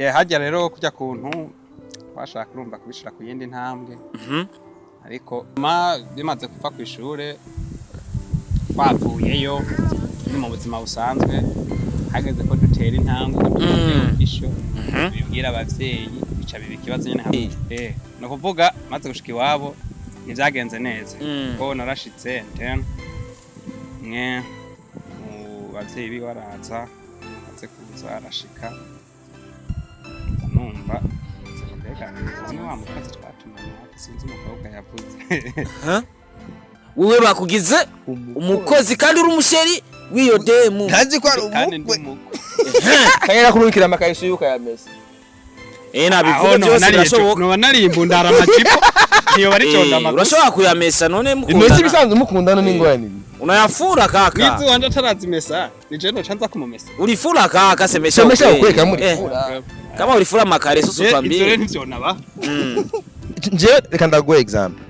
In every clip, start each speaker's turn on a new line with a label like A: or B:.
A: hajya rero kujya kuntu bashaka urumva kubishira ku yindi ntambwe ariko bimaze kuva ku ishure twavuyeyo mu buzima busanzwe hageze ko dutera intambwe isho bibwira abavyeyi bica bibi kibazo nyene hamwe no kuvuga maze gushika iwabo nivyagenze neza ko narashitse mwe mu bavyeyi biwaraza maze kuza arashika numva zimwe wa mukazi twatumanye sinzi umukobwa yavuze
B: wewe bakugize umukozi kandi uri umusheri wiyo demu
C: ntazi ko ari umukwe kanyera kurukira amakayiso yuko yameze
B: nabivuga byose birashoboka
A: no narimbundara amacipo iyo bari cyonda amakosa
B: urashobora kuyamesa none mukundana
C: inoti bisanzwe mukundana n'ingwani
B: unayafura kaka
A: bizi wanje atarazimesa nije no canza kumumesa
B: urifura kaka semesha
C: ukweka muri fura
B: kama urifura amakareso supambie
A: ibyo nivyo naba
C: je reka ndaguha example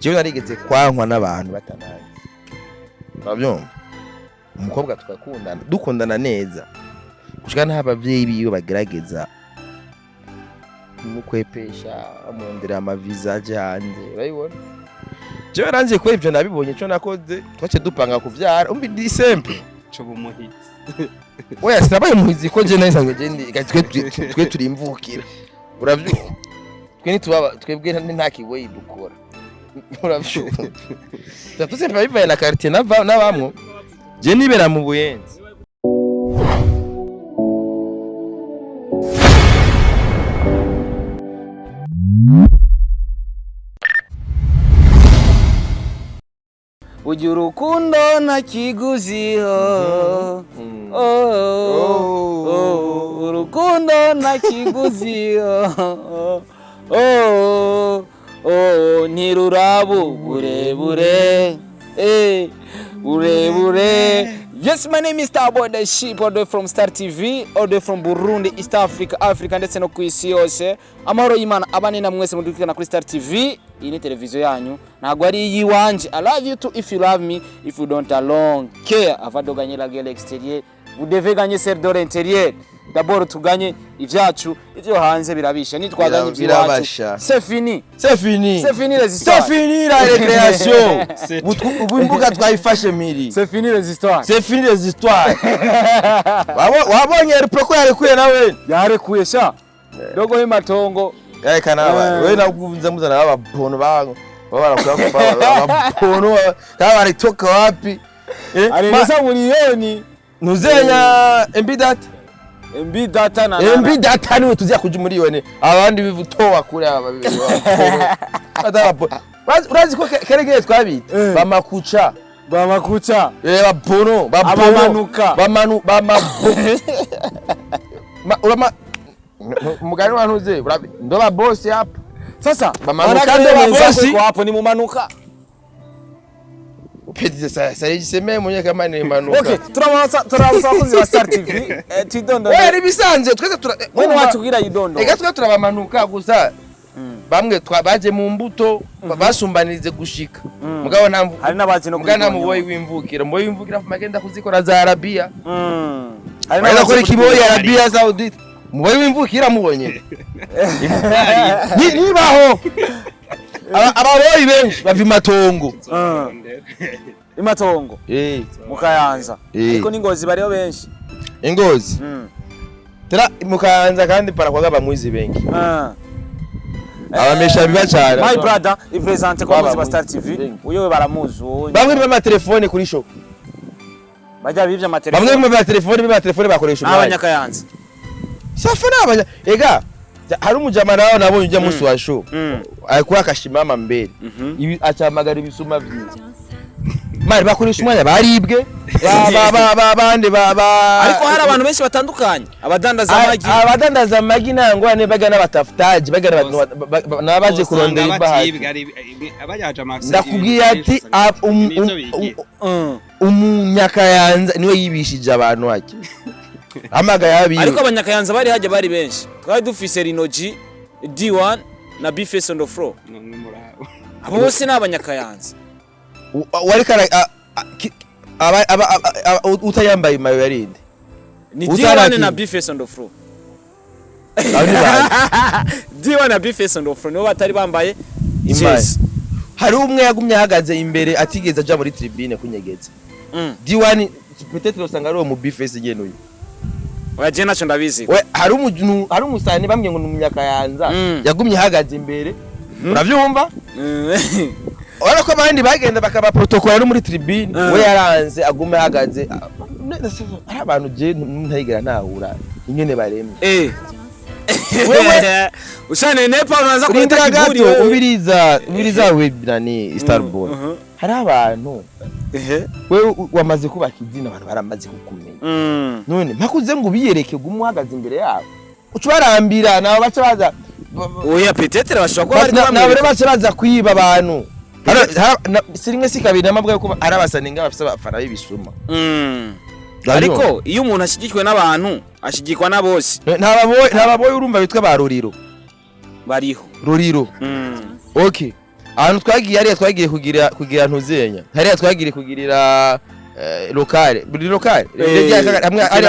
C: jewe narigeze kwankwa n'abantu batanaye bavyumva umukobwa tukakundana dukundana neza gushika n'abavyeyi biyo bagerageza mukwepesha amondera amavisage hanze urayibona jewe ranje ko ivyo nabibonye cyo nakoze twace dupanga kuvyara umbi di simple
A: cyo bumuhizi
C: oya sinabaye muhizi ko je nasanzwe je twe turimvukira uravyumva twebwe nta kigoyi dukora uravyumva tutse bivaye na quartier n'abamwo je nibera mu Buyenzi
B: Uji urukundo na kiguzi urukundo na kiguzi ntirurabo burebure burebure. Yes, my name is Starboy the Sheep, all the way from Star TV, all the way from Burundi, East Africa, Africa ndetse no kwisi yose. Amahoro y'Imana abane na mwese mudukana kuri Star TV. Iyi ni televiziyo yanyu. Ntago ari yiwanje. I love you too if you love me, if you don't alone care. Avant de gagner la guerre extérieure, vous devez gagner celle de l'intérieur. D'abord tuganye ivyacu ivyo hanze birabisha nitwaganye ivyacu. C'est fini.
C: C'est fini.
B: C'est fini les histoires.
C: C'est fini la récréation. Ubumbuka twayifashe miri.
B: C'est fini les histoires.
C: C'est fini les histoires. Wabonye rupoko yarekuye nawe.
B: Yarekuye sha. Dogo y'amatongo.
C: Kana we nakuvuza muzana ababono bango. Babarakura ababono kabari toka wapi?
B: Alisa miliyoni.
C: Nuzenya mbidata.
B: Mbidata na
C: mbidata niwe tuzya kuja miliyoni. Abandi bivutowa kuri aba babiri. Urazi ko kerege twabita bamakuca.
B: Bamakuca.
C: Babono,
B: abamanuka.
C: Urama mugani wantuze ndoba boss hapa.
B: Sasa
C: bamanuka ndoba boss
B: hapo ni mumanuka.
C: Upedize sasa yisemeye munye kama ni manuka.
B: Okay, turabasakuzi ba Star TV. Tidondo.
C: Wewe bisanze twese
B: wewe watubwira yidondo.
C: Ega twa turabamanuka gusa. Bamwe twabaje mu mbuto basumbanirize gushika. Mugabo ntamvu.
B: Hari nabaje no
C: kugana mu boyi wimvukira. Mboyi wimvukira magenda kuzikora za Arabia. Hari nabakora kiboyi Arabia Saudite. Mboyi wimvukira mubonye. Nibaho. Ababoyi benshi bava imatongo.
B: Imatongo. Mukayanza. Ariko ningozi bariyo benshi.
C: Ingozi. Tera mukayanza kandi parakwaga bamwizi bengi. Abamesha biba cyane.
B: My brother, i presente kwa muzi ba Star TV. Uyo baramuzo.
C: Bamwe bama telefone kuri shop.
B: Bajya bivya ama telefone.
C: Bamwe bama telefone bakoresha umwanya.
B: Abanyakayanza.
C: Safana abanya. Ega hari umujama nawe nabonye ujya musi wa show. Akura akashimama mbere. Ibi acamagara ibisuma byiza. Mari bakoresha umwanya baribwe. Bande
B: ariko hari abantu benshi batandukanye
C: abadandaza amagi nangwane baga n'abatafutaji baga nabaje kurondera ibahaje ndakubwiye ati umunyakayanza niwe yibishije abantu wake amaga yabi
B: ariko abanyakayanza bari haje bari benshi twari dufise Rinoji D1 na Bface on the floor abo bose n'abanyakayanza
C: wari kara utayambaye mayo yarinde
B: ni D1 na Bface on the floor
C: Abo ni bande?
B: D1 na Bface and Ofro nibo batari bambaye
C: Imbaye.
B: jezi.
C: Hari umwe yagumye ahagaze imbere atigeze aja muri tribune kunyegeza. D1 peut-être usanga ari uwo mu Bface nyene uyu.
B: Oya je naco ndabizi.
C: We hari umusani bamwe ngo n'umunyakayanza yagumye ahagaze imbere. Uravyumva? Ora ko abandi bagenda bakaba protocol no muri tribune we yaranze agume ahagaze. Ari abantu je ntayigera nahura inyene baremye.
B: Wewe ushane nepa unaanza
C: kuita kiburi ubiriza we nani Starboy. Hari abantu wewe wamaze kubaka izina abantu baramaze kukumenya. None makuze ngo biyereke gumuhagaze imbere yabo. Ucubarambira nabo baca baza.
B: Oya peut-être bashobora kuba
C: bari nabo baca baza kwiba abantu. Sirimwe sikabiri namabwa ko arabasana inga bafise abafana b'ibisuma.
B: Ariko iyo umuntu ashigikwe n'abantu ashigikwa na bose.
C: Ntababoye urumva bitwa baruriro.
B: Bariho.
C: Ruriro. Okay. Ahantu twagiye kugira ntuzenya. Hariya twagire kugirira lokale. Buri lokale. Hamwe ari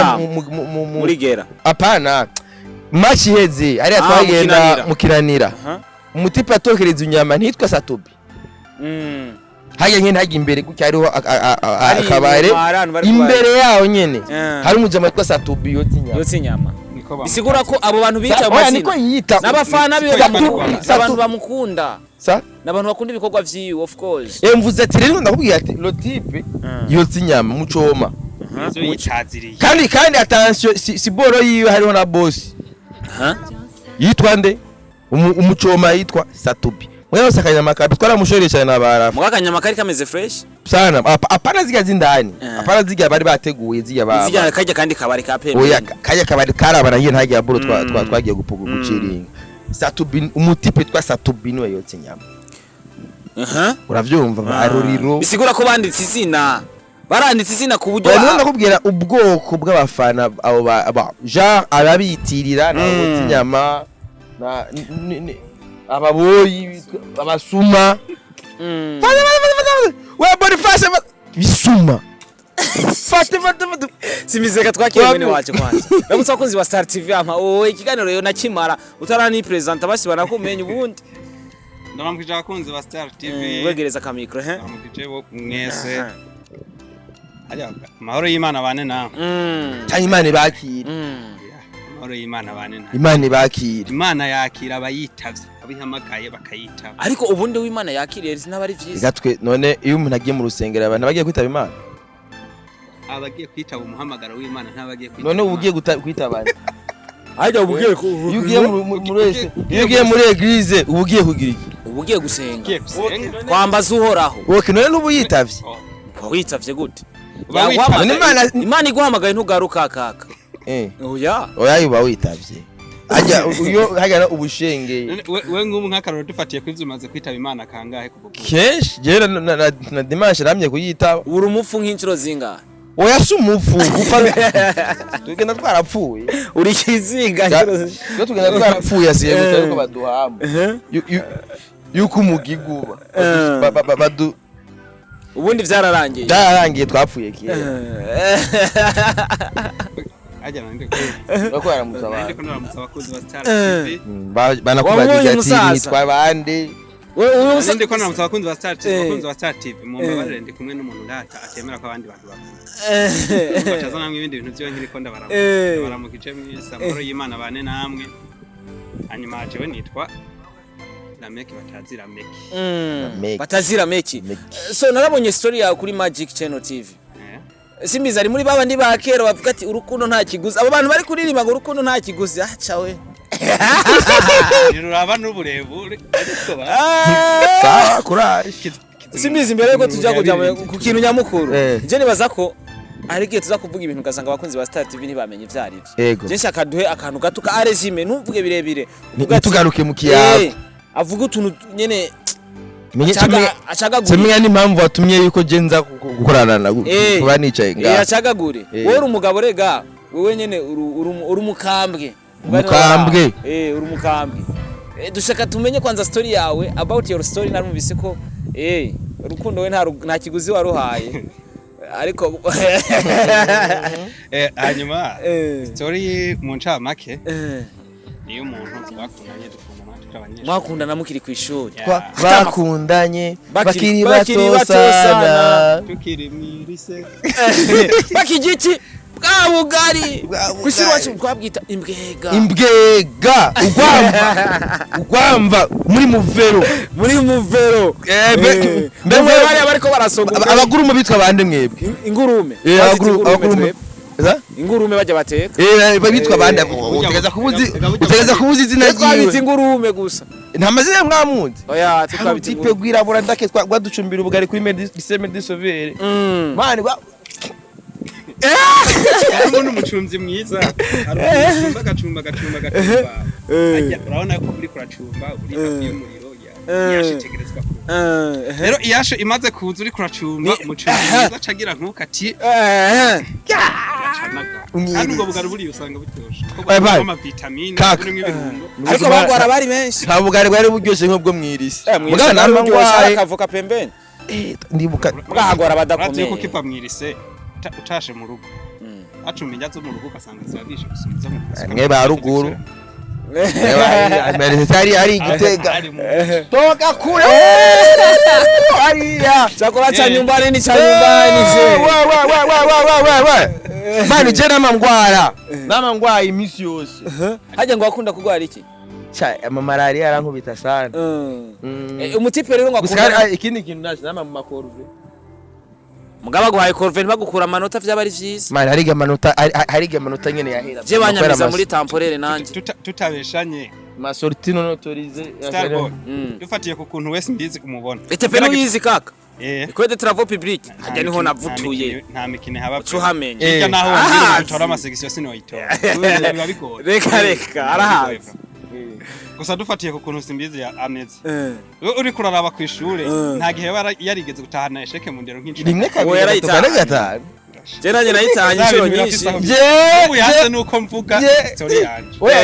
B: muri gera.
C: Apana. Match iheze hariya twagenda mukiranira. Umutipe atokereza inyama ntitwa Satobi. Haya nyene hagi imbere gucyariho akabare imbere yaho nyene hari umujama witwa Satobi yotsi nyama
B: bisigura ko abo bantu bica amazina n'abafana biwe abantu bamukunda n'abantu bakunda ibikorwa vyiwe of course
C: mvuze ati rero ndakubwiye ati lo type yotsi nyama mucoma kandi attention si boro yiwe hariho na boss yitwa nde umucoma yitwa Satobi wewe sakanya kabi twaramushoreye cyane nabara
B: mugakanya kari kameze fresh
C: sana apana ziga zindani apana ziga bari bateguye ziga baba
B: ziga kajya kandi kabari ka pembe
C: oya kajya kabari karabana ngiye ntagiye buro twagiye gupuga guciringa Satobi umutipe twa Satobi niwe yotse nyama uravyumva baruriro
B: bisigura ko banditse izina baranditse izina ku buryo
C: bano ndakubwira ubwoko bw'abafana abo Jean arabitirira na yotse nyama na ababoyi abasuma we Boniface bisuma fate
B: simizeka twakiye mwene wacu kwanza ramutse abakunzi wa Star TV ama ikiganiro yo nakimara utarani presenter basi banakumenya ubundi
A: ndamukije abakunzi ba Star TV
B: wegereza ka micro
A: ndamukije bo mwese hariya amahoro y'Imana bane nawe
C: Imana bakira
A: amahoro y'Imana bane nawe
C: Imana bakira
A: Imana yakira abayitavye abihamagaye bakayitaba
B: ariko ubundi w'Imana yakiriye sinabari vyiza
C: gatwe none iyo umuntu agiye mu rusengero abantu bagiye kwitaba Imana
A: abagiye kwitaba umuhamagaro w'Imana ntabagiye kwitaba
C: none ubugiye kwitaba
B: ajya ubugiye
C: ugiye muri eglise ubugiye kugira iki
B: ubugiye gusenga kwambaza uhoraho
C: none nubu yitavye
B: witavye gute
C: Imana
B: iguhamagaye ntugaruka kaka
C: oya yuba witavye ajya uyo hagara ubushenge
A: we ngumu nk'akaroro dufatiye kwivyo umaze kwitaba Imana kangahe kuvuga
C: kenshi jera na dimanche ramye kuyitaba
B: uri umupfu nk'incuro zinga
C: oya sumufu gupfa tugenda twarapfuye
B: uri kizinga
C: yo tugenda twarapfuye asiye gutari ko baduhama yuko umugiguba badu
B: ubundi
C: byararangiye twapfuye kera
A: ajya nande
C: ko aramusaba
A: ndiko namusaba kuzi ba Star TV
C: banakubagira ati nitwa bande
A: wewe ndiko namusaba kuzi ba Star TV mu mbabarire ndi kumwe n'umuntu ngata atemera ko abandi bantu bapfa bacaza namwe ibindi bintu byo nkiri ko ndabaramukije mwese amahoro y'Imana bane namwe hanyuma jewe nitwa Lameki
B: batazira meki so narabonye story yawe kuri Magic Channel TV Simbizi ari muri babandi ba kera bavuga ati urukundo nta kiguzi abo bantu bari kuririmba ngo urukundo nta kiguzi acawe
A: ruraba n'uburebure
C: sawa kuraje
B: Simbizi imbere yuko tujya kujya ku kintu nyamukuru je nibaza ko ari gihe tuza kuvuga ibintu gasanga abakunzi ba Star TV ntibamenye ivyari ivyo je nshaka duhe akantu gato ka regime ntuvuge birebire
C: tugaruke mu kiyago
B: avuga utuntu nyene
C: Semenya n'impamvu watumye yuko genza gukorana kuba nicaye nga
B: acagagure wowe uri umugabo rega wewe nyene uri umukambwe uri umukambwe dushaka tumenye kwanza story yawe about your story narumvise ko urukundo we nta kiguzi waruhaye ariko
A: hanyuma story mu ncamake niyo umuntu twakundanye dukundana tukabanyesha
B: mwakundana mukiri ku ishuri
C: bakundanye bakiri bato sana
A: tukiri mwirise
B: bakigiki bwa bugari kwishuri wacu twabwita imbwega ugwamba muri muvero mbere bari bariko barasoga
C: abagurume bitwa bande mwebwe
B: ingurume ingurume bajya bateka
C: bitwa bande utegeza kubuza izina ryiwe
B: twabita ingurume gusa
C: nta mazina mwamuzi
B: oya twabita
C: tipe gwirabura ndake twaducumbira ubugari kuri Medicine de Sauveur mani
A: harimo n'umucumzi mwiza agacumba urabona ko uri kuracumba uri hafi y'umuriro yashitegerezwa ko rero iyasho imaze kuza uri kuracumba umucumzi mwiza acagira nk'ukati kandi ubwo bugari buri usanga butyoshe ko bwaba amavitamine burimo ibirungo
B: ariko bagwara bari benshi
C: nta bugari bwari buryoshye nk'ubwo mwirisi
B: mugana namangwaye akavuka pembeni
C: ndibuka
B: bwagwara badakomeye
A: ko kipa mwirise utashe mu rugo acumba injya zo mu rugo ugasanga zirabishe gusubiza mu kazi
C: mwe ba ruguru ari igitega toka kure ariya
B: chakula cha nyumbani ni cha nyumbani
C: mani je namangwara imisi yose
B: haje ngo akunda kugwara iki
C: malaria arankubita sana
B: umutipe rero ngo akunda
C: ikindi kintu naje nama mu makorve
B: mugaba guhaye corven bagukura amanota vy'abari vyisi
C: mani hariga amanota nyene yahera
B: je banyamiza muri temporere nanje
A: tutabeshanye
C: masortino notorize
A: dufatiye ku kuntu wese mbizi kumubona
B: etepe no yizi kaka École de travaux publics hajya niho navutuye
A: nta mikine haba
B: tuhamenye
A: hirya naho ngira bitora amasection sinoyitora biba bigoye
B: reka arahaza
A: gusa dufatiye ku kuntu simbizi ya ameze uri kuraraba ku ishure nta gihe yarigeze gutahana esheke mu ndero nk'inshuro
C: rimwe kabiri gatanu
B: je nanye nayitanye inshuro nyinshi
A: ubu yase nuko mvuga story yanje
C: oya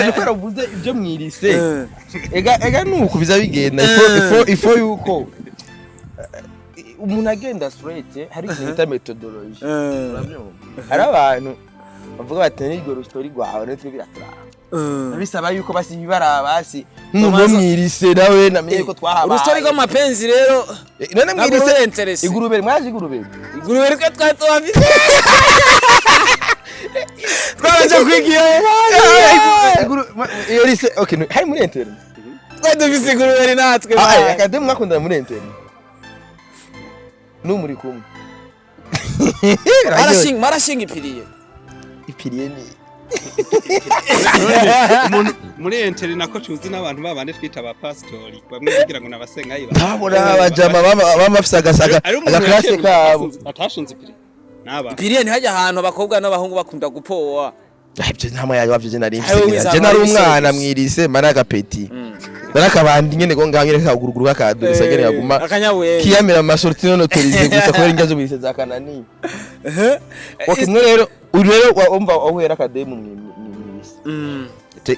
C: je ko uvuze ibyo mwirise ega nuko biza bigenda ifo yuko umuntu agenda straight hari ikintu methodology hari abantu bavuga bati n'iryo story gwawe n'itwe biratura bisaba yuko basi bibarabasi nk'umuntu mwirise nawe namenye ko twahaba
B: urustori rwo mapenzi rero
C: none mwirise
B: interest
C: igurube mwaje igurube
B: rwe twatwafite twaraje kwigiye
C: iyo rise okay hari muri internet
B: dufise igurube natwe
C: akademu mwakundana muri internet numuri kumwe
B: marashinga ipiriye
C: ni
A: umuntu muri enteri nako cuzi n'abantu babande twita aba pastori bamwe bigira ngo nabasenga yiba
C: babona abajama bamafisa agasaga agaklase kabo
A: atashinze ipiriye naba
B: ipiriye ni hajya ahantu abakobwa n'abahungu bakunda gupowa
C: ibyo ntama yaje bavye nari mfise je nari umwana mwirise maraga peti barakabandi nyene go nganye kaguruguru bakadurisa nyene yaguma kiyamira amasortino notorize gusa ko ingazo birise zakanani wakimwe rero urero wumva ohera akademu mwirise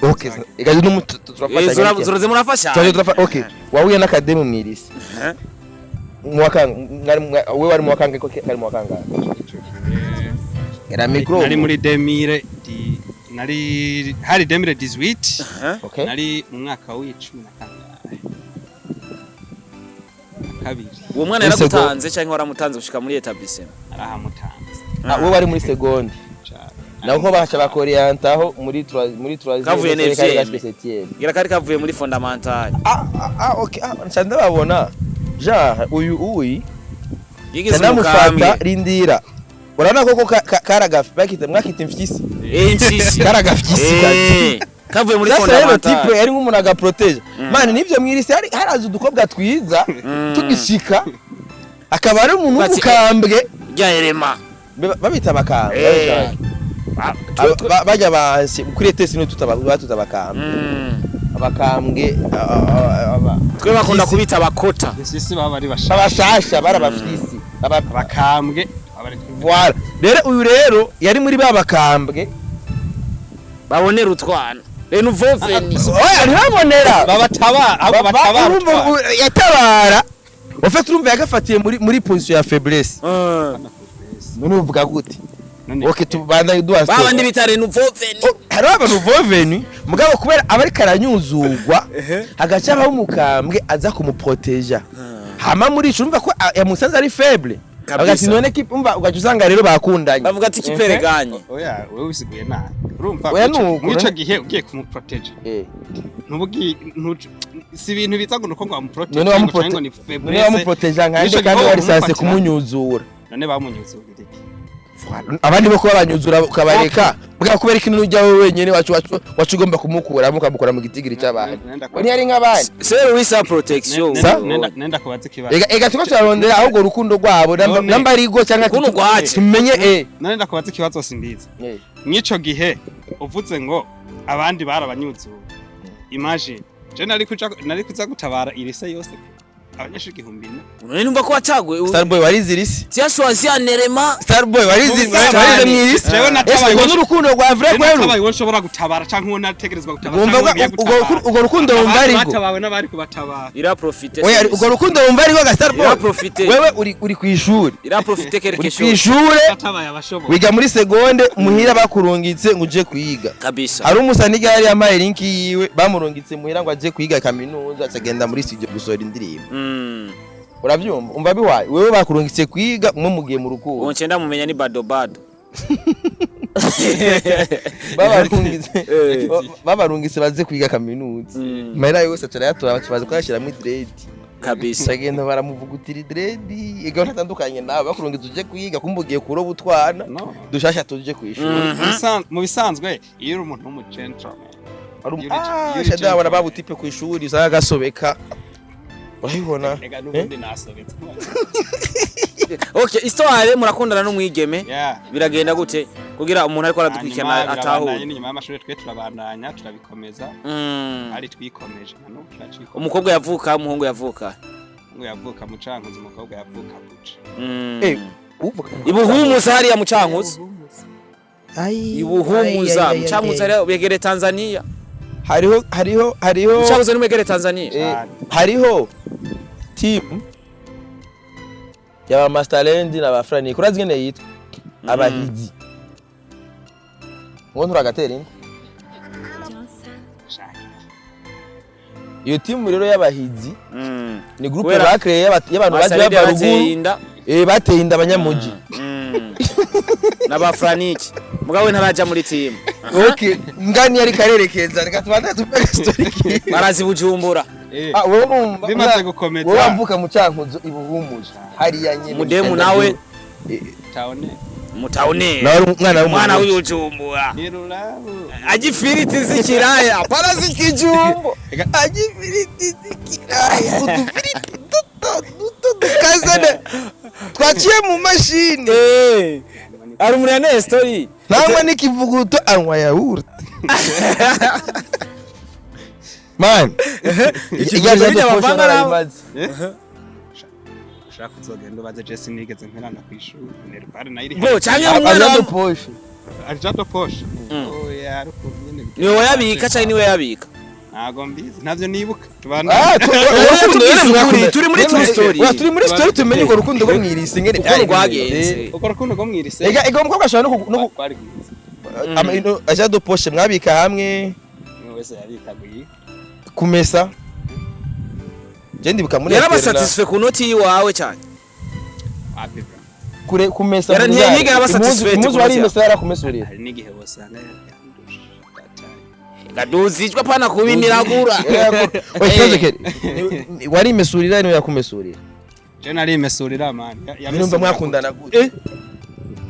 C: okay igaje n'umutu turafasha
B: zoroze murafasha
C: okay wahuye n'akademu mwirise we wari mwakanga ko kari mwakanga era micro
A: nari muri 2000 nari hari 2018
C: okay
A: nari mu mwaka w'icumi na kabiri
B: uwo mwana yaragutanze cyangwa waramutanze gushika muri etablissement
A: arahamutanze
C: we wari muri seconde naho bacha bakorientaho muri
B: kavuye n'ivye gira kari kavuye muri fondamental
C: okay nsanda babona ja uyu
B: yigeze mukambwe
C: rindira urabona koko karagafi bakita mwakita imfyisi
B: imfyisi
C: karagafyisi kati
B: kavuye muri fondamental
C: type yari nk'umuntu agaprotege man nivyo mwirise haraza udukobwa twiza tugishika akaba ari umuntu w'umukambwe
B: ryarema
C: babita abakambwe bajya bansi kuri test no tutabakambwe abakambwe
B: twe bakunda kubita abakota
A: sisi baba bari
C: bashasha barabafyisi
A: abakambwe
C: voilà rero uyu rero yari muri babakambwe
B: babonera utwana reno voveni
C: oya ntibabonera
A: babatabara
C: yatabara ufite urumva yagafatiye muri position ya faiblesse none uvuga gute okay tubanda idua
B: baba ndi bitare nuvoveni
C: hari abantu voveni mugabo kubera abari karanyuzugwa hagaca abaho umukambwe aza kumuproteja hama muri ico urumva ko yamusanze ari faible agati none umva ugaca usanga rero bakundanye
B: bavuga ati kipereganye
A: oya wewe usiguye nabi urumva
C: oya nuko
A: mwico gihe ugiye kumuprotege ntubugi si ibintu biza ngo nuko ngo amuprotege ngo ni faible
C: none wamuproteja nkande kandi wari sanse kumunyuzura none
A: bamunyuzura
C: abandi bako babanyuzura ukabareka bwa kubera ikintu ujya wewe wenyene wacu ugomba kumukura mukamukora mu gitigiri cy'abandi wani ari nk'abandi
B: sero wisa protection
A: nenda kubaza kibazo
C: ega tuko turarondera ahubwo rukundo rwabo namba arigo cyangwa tumenye
A: nenda kubaza kibazo simbizi mwico gihe uvuze ngo abandi barabanyuzura imagine je nari kuza gutabara irise yose abanyeshuri igihumbi
B: none numva ko wacagwe
C: Starboy warizirisi
B: cyashwazi anerema
C: Starboy warizirisi warize mwirisi
A: jewe natabaye
C: n'urukundo rwa vrai kwero
A: natabaye woshobora gutabara canke uwo nategerezwa gutabara
C: ugo rukundo wumva ari go
A: batabawe n'abari kubatabara
B: ira profiter
C: oya ugo rukundo wumva ari go ga Starboy
B: ira profiter
C: wewe uri kwishuri
B: ira profiter quelque chose
C: kwishuri
A: batabaye abashoboye
C: wiga muri seconde muhira bakurungitse nguje kwiga
B: kabisa
C: hari umusanige yari yamaye link yiwe bamurungitse muhira ngo aje kwiga kaminuza acagenda muri studio gusora indirimbo uravyumva umva biwaye wewe bakurungitse kwiga mwe mugiye mu rukundo
B: uncenda mumenya ni bado
C: babarungitse baze kwiga kaminuza mahera yose turayatora bakibaza ko yashira muri dread
B: kabisa
C: agenda baramuvugutira dread ego natandukanye nawe bakurungitse uje kwiga kumbugiye kuroba utwana dushasha tuje kwishura
A: mu bisanzwe iyo uri umuntu w'umugentleman
C: shada wana babu tipe kwishuri usanga gasobeka urabibona
A: ega nubundi nasobetse
B: okay histoire murakundana n'umwigeme biragenda gute kugira umuntu ariko aradukwikana ataho
A: nyuma y'amashuri twe turabandanya turabikomeza ari twikomeje nano turaciko
B: umukobwa yavuka umuhungu yavuka
A: mu Cankuzo umukobwa yavuka Buca
B: ibuhumuza hariya mu Cankuzo ibuhumuza mu Cankuzo hariya begere Tanzania
C: hariho
B: Cankuzo n'umegere Tanzania
C: hariho team yaba Masterland na bafrani kurazi ngene yitwa abahizi ngo nturagatera indi iyo team rero y'abahizi ni groupe bacreye y'abantu baje barugu bateye inda abanyamuji
B: n'abafraniki mugawe ntaraja muri team
C: okay ngani yari karerekeza reka tubanda tupeke historique
B: barazi Bujumbura
C: wowe
A: bimaze gukomeza
C: wowe amvuka mu Cankuzo ibuhumuje hariya nyine
B: mudemu nawe
A: mutaone
C: nawe
B: umwana w'Ujumbura agifiriti zikiraya parazikijumbo
C: agifiriti zikiraya udufiriti dukazana twaciye mu mashine
B: ari muri ane story
C: namwe nikivuguto anywa yaourt man
B: ikigaje cy'abavanga nawe
A: shaka uzogenda baze Jesse nigeze mperana kwishuri nervare nayiri
B: bo cyangwa umwana
C: wa Porsche
A: Arjado Porsche oya rukunyene
B: niwe yabika cyangwa niwe yabika
A: ntago mbizi ntavyo nibuka tubana
B: turi muri story
C: turi muri story tumenye ngo rukundo rwo mwirisi ngene
B: rwagenze
A: uko rukundo rwo mwirisi
C: ego umukobwa ashobora no Arjado Porsche mwabika hamwe
A: wese yabikaguye
C: kumesa je ndibuka muri
B: yara basatisfait ku noti yiwawe cyane
C: kure kumesa
B: yara ntiyigera basatisfait
C: muzi wari imesa yara kumesurira
A: hari nigihe wasanga
B: gaduzijwe pana kubiniragura
C: wari imesurira niwe yakumesurira
A: je nari imesurira man
C: yamumva mwakundana gute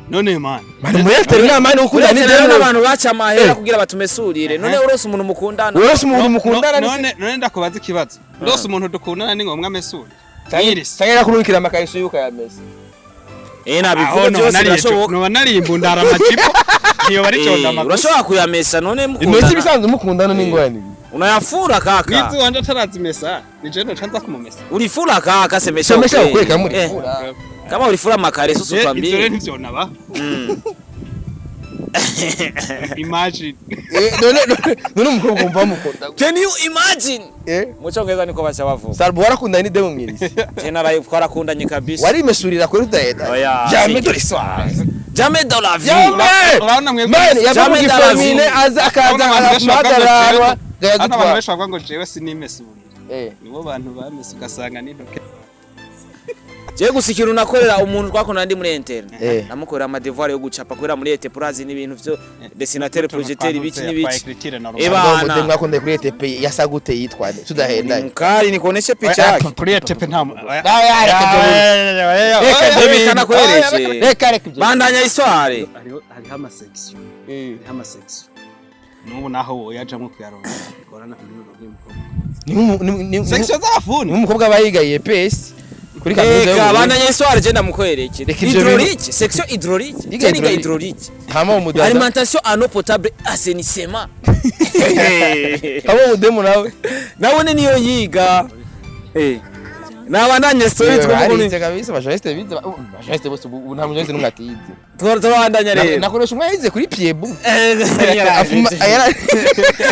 A: none man
C: muyatera inama no kundana
B: n'abantu baca amahera kugira batumesurire none urose umuntu mukundana
A: none ndakubaza ikibazo ndose umuntu dukundana ni ngomwe amesura
C: cyangwa kurukira amakayiso yuko yameze
B: nabivuga byose birashoboka
A: no nari imbundara amajipo iyo bari cyonda amakosa
B: urashobora kuyamesa none mukundana
C: inoti bisanzwe mukundana n'ingwani
B: unayafura kaka
A: wizi wanje atarazimesa ni je no chanza kumumesa
B: urifura kaka semesha
C: kweka muri fura
B: kama urifura makare susu twambie
A: izore ntivyona ba imagine
C: none umukobwa umva mukunda
B: can you imagine muchongeza niko bacha bavuga
C: Sarbo warakundana ni demo mwirisi
B: je naraye twarakundanye kabisa
C: wari imesurira kuri udaheda
B: oya
C: jamais de l'histoire
B: jamais dans la vie
A: urabona mwebwe
C: man yavuga ifamine aza akaza amagararwa
A: abantu benshi bavuga ngo jewe sinimesi nibo bantu bamese ugasanga n'intoke
B: je gusikira unakorera umuntu twakona ndi muri interne namukorera ama devoir yo gucapa korera muri ET Plaza n'ibintu byo dessinateur projecteur ibiki n'ibiki
C: ebana mudemwa konde kuri ETP yasagute yitwa tudahenda
B: mukari nikoneshe picha yake
A: kuri ETP nta
B: reka kwereje
C: reka
B: bandanya histoire
A: hari ama section ama section nubu naho yajamwe kuyaronka korana
C: ni
A: section z'abafundi
C: umukobwa bayigaye PS kuri kaminuza yo
B: bandanya histoire je ndamukwereke hydraulique section hydraulique technique hydraulique
C: hama umudaza
B: alimentation en eau potable assainissement
C: hama umudemu
B: nawe niyo yiga nabandanya story twumva
C: kabisa bashahiste bize bashahiste bose ubu nta mujoze n'umwatize
B: twabandanya rero
C: nakoresha umwayize kuri piebu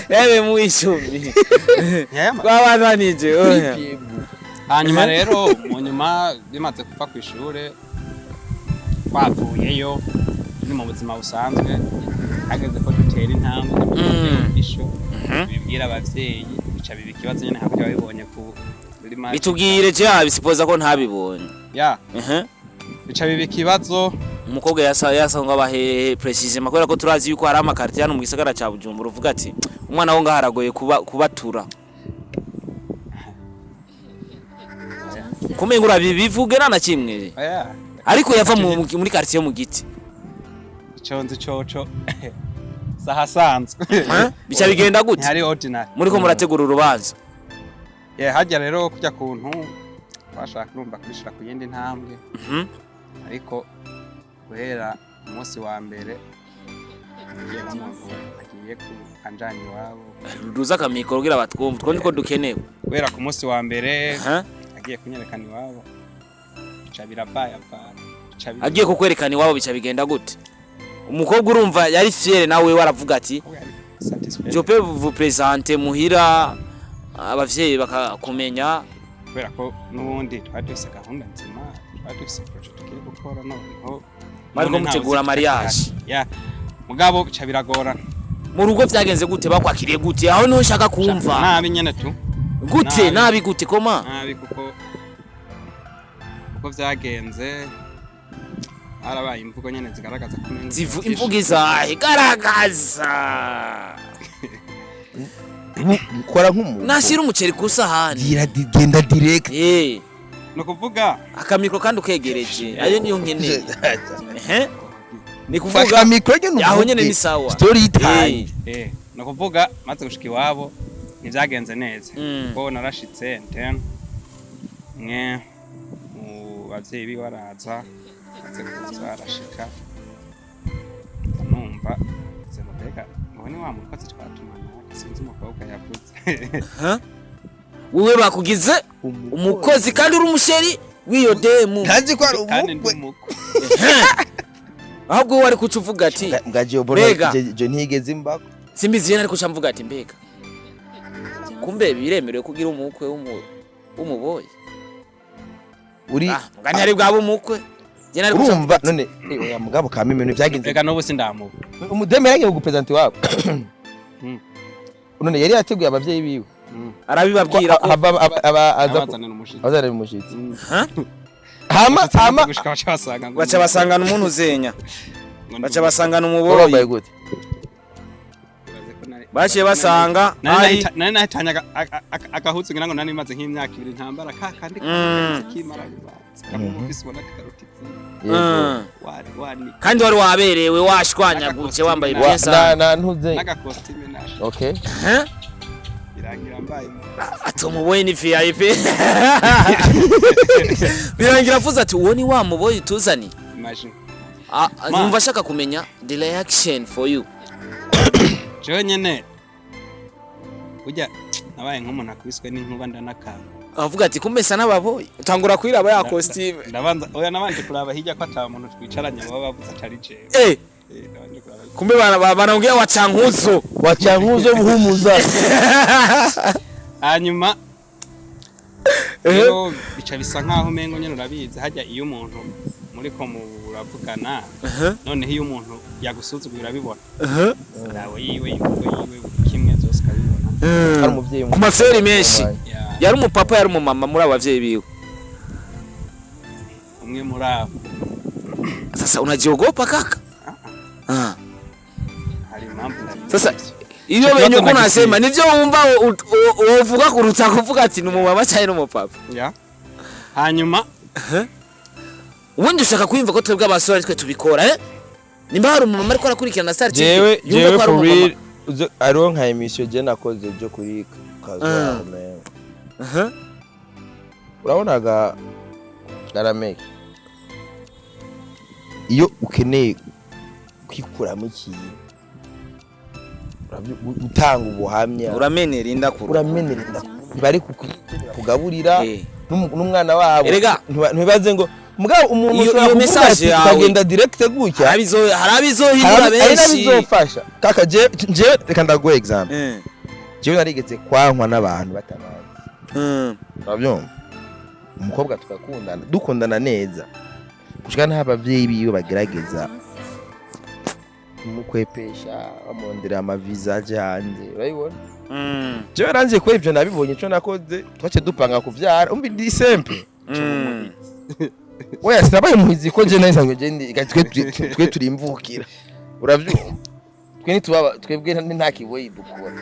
B: yabe mu ishumi twabandanije
A: hanyuma rero mu nyuma bimaze kuva ku ishure twavuyeyo ni mu buzima busanzwe hageze ko dutera intambwe isho bibwira abavyeyi bica biba ikibazo nyene hakujya babibonye ku
B: bitubwire je abisipoza ko ntabibonye
A: bica biba ikibazo
B: umukobwa yasanga abahe precisement kubera ko turazi yuko hari amakartie hano mu gisagara ca Bujumbura uvuga ati umwana wo ngaharagoye kubatura kumengura bivuge na kimwe ariko yava muri quartier yo mu giti
A: iconze coco sahasanzwe
B: bica bigenda gute
A: hari ordinary
B: muri ko murategura urubanza
A: hajya rero kujya kuntu bashaka numva kwishira ku yindi ntambwe ariko guhera umunsi wa mbere agiye ku Anjanye Iwabo
B: ruza kamikoro kugira batwumva twone ko dukenewe
A: guhera ku munsi wa mbere agiye kunyerekana Iwabo bica birabaya
B: agiye kukwerekana Iwabo bica bigenda gute umukobwa urumva yari fiere nawe waravuga ati je peux vous présenter muhira abavyeyi bakakumenya
A: kubera ko nubundi twadufise gahunda nzima twadufise project tugiye gukora noneho
B: mariko mutegura mariage
A: mugabo bica biragorana
B: mu rugo vyagenze gute bakwakiriye gute aho niho nshaka kumva
A: nabi nyene tu
B: gute nabi gute koma
A: nabi kuko vyagenze arabaye imvugo nyene zigaragaza ko
B: imvugo izahe garagaza
C: ukora nk'umuntu
B: nashyira umuceri ku sahani
C: genda direct
A: no kuvuga
B: akamikro kandi ukegereje ayo niyo nkeneye ni kuvuga
C: akamikro nyene
B: aho nyene ni sawa
C: story time
A: no kuvuga maze gushika Iwabo nivyagenze neza ko narashitse ntene mu bavyeyi bi waraza maze kuza arashika numva zemubega ngone wa mukozi twatumana sinzi umukobwa yavuze
B: wewe bakugize umukozi kandi uri umusheri wiyo demu
C: ntazi ko ari
A: umukwe
B: ahubwo wari kucuvuga ati
C: ngaje obora je ntigeze imbako
B: simbizi yena ariko camvuga ati mbega kumbe biremerewe kugira umukwe w'umuboyi
C: uri
B: ngani hari bwabo umukwe jena ariko
C: urumva none oya mugabo kamimeno vyagenze
A: mbega no busi ndamubu
C: umudemera ngiye kugupresenter wabo none yari yateguye abavyeyi biwe
B: arabibabwira ko
C: azana umushitsi hama
B: baca basangana umuntu uzenya baca basangana umuboyi baciye basanga
A: nari nahitanya agahutse ngira ngo nari maze nk'imyaka 2 ntambara kandi kimara kamufisi bona karutitsi
B: kandi wari waberewe washwanyagutse wambaye byesa
C: na ntuze
A: naga costume nasho
C: okay
A: birangira mbaye
B: atomuboyi ni VIP birangira avuze ati uwo ni wa muboyi tuzani
A: imagine
B: numva ashaka kumenya the reaction for you
A: je nyene ujya nabaye nk'umuntu akwiswe n'inkuba ndanaka
B: avuga ati kumesa nababoyi utangura kwiraba ya costume
A: ndabanza oya nabanje kuraba hirya ko ata muntu twicaranye baba bavuze atari je
B: kumbe banaongea wachanguzo
C: buhumuza
A: hanyuma rero bica bisa nkaho mengo nyene urabizi hajya iyo umuntu muriko muravugana noneho iyo umuntu yagusuzugura urabibona nawe yiwe imvugo yiwe kimwe zose kabibona
C: ari umuvyeyi
B: ku maferi menshi yari umupapa yari umumama muri abavyeyi biwe
A: umwe muri abo
B: sasa unajiogopa kaka
A: hari impamvu
B: sasa iyo benye uko nasema nivyo wumva wovuga kuruta kuvuga ati numumama cyane n'umupapa
A: hanyuma
B: ubundi ushaka kwimva ko twebwe abasore twe tubikora nimba hari umumama ariko arakurikirana Star TV
C: jewe for real ariho nka emission je nakoze byo kuri kazo urabonaga garameke iyo ukeneye kwikuramo ikintu utanga ubuhamya
B: uramenera inda
C: bari kugaburira n'umwana wabo ntibaze ngo mugabo umuntu ushobora message kagenda direct gutya
B: harabizohindura benshi
C: bizofasha kaka je reka ndaguha example jewe narigeze kwankwa n'abantu batanazi urabyumva umukobwa dukundana neza gushika n'abavyeyi biwe bagerageza mukwepesha amondera amavisage hanze urayibona jewe ranje ko ivyo nabibonye cyo nakoze twace dupanga kuvyara umbi ndi simple oya sinabaye muhizi ko je nayisanzwe je twe turi imvukira uravyumva twebwe nta kiboyi dukora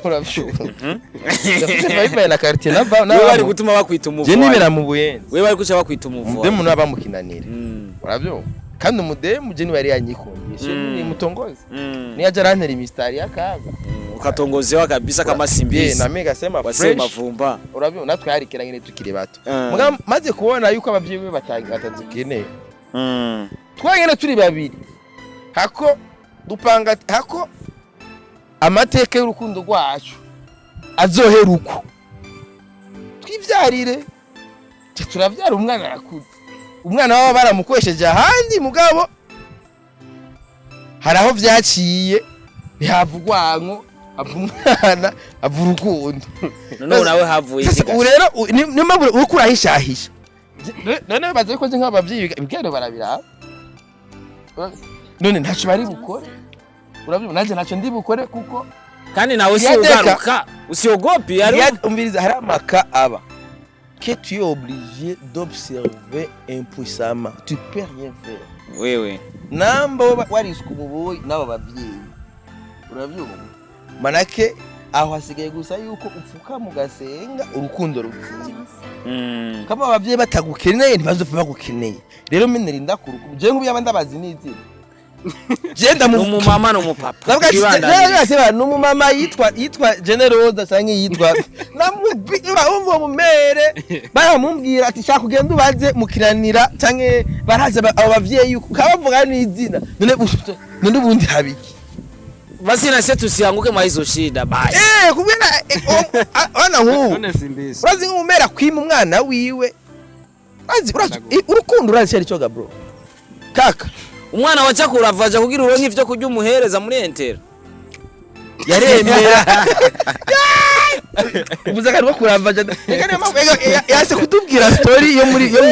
C: uravyumva nabibaye na quartier
B: wewe bari gutuma bakwita umuvu
C: je nibera mu buyenzi
B: wewe bari kuca bakwita umuvu
C: ndemu nabamukinanira uravyumva kandi umudemu je niwe yari yanyikundishe ni mutongozi ni yaje arantera imistari yakaga
B: ukatongozewa kabisa kama simbizi
C: na mega sema fresh
B: SEMAVUMBA
C: urabyumva natwe yarikira ngene tukiri bato muga maze kubona yuko abavyeyi be batazikeneye twagene turi babiri hako dupanga hako amateka y'urukundo rwacu azoheruko twivyarire turavyara umwana arakuze umwana waba baramukwesheje ahandi mugabo haraho vyaciye ntihavugwanko umwana avurukundo
B: none nawe havuye
C: rero nimba uko urahishahisha none baze ko nk'abavyeyi ibigero barabira none ntaco bari bukore urabyumva naje ntaco ndi bukore kuko
B: kandi nawe ugaruka usiogopi
C: umviriza hari amaka aba que tu es obligé d'observer impuissamment tu peux rien faire
B: wewe
C: namba wariswe umuboyi nabo bavyeyi urabyumva manake aho hasigaye gusa yuko upfuka mugasenga urukundo rutsinze kama abavyeyi batagukeneye ntibazopfa bagukeneye rero mineri ndakuruku je nk'ubu yaba ndabazi n'izina jenda
B: mu mama no mu papa
C: kibanda no mu mama yitwa Generosa cyangwa yitwa namubiba umvo mumere baramumbwira ati shaka kugenda ubaze mukiranira cyangwa baraza abo bavyeyi ukabavuga n'izina none ubundi habiki
B: basi na setu sianguke mwa hizo shida basi
C: kubera ana huu
A: none simbizi
C: urazi nk'umera kwima umwana wiwe urazi urukundo urazi cyari cyoga bro kaka
B: umwana wacha kuravaja kugira uronke ivyo kurya umuhereza muri entera
C: yaremera ubuza kandi kuravaja yase kutubwira story yo mwirise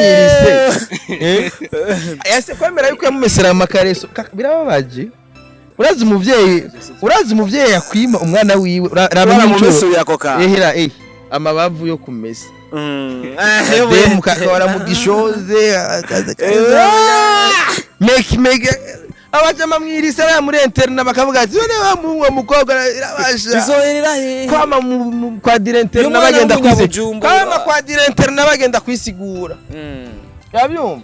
C: yase kwemera yuko yamumesera amakareso birababaje urazi umuvyeyi yakwima umwana wiwe
B: ramumesura yako ka
C: ehera amabavu yo kumesa mukakora mu gishoze make abajama mwirise ara muri internet bakavuga ati none wa mukobwa irabasha
B: bizoherera
C: kwama kwa directeur n'abagenda kwisigura kwama kwa directeur n'abagenda kwisigura yabyumva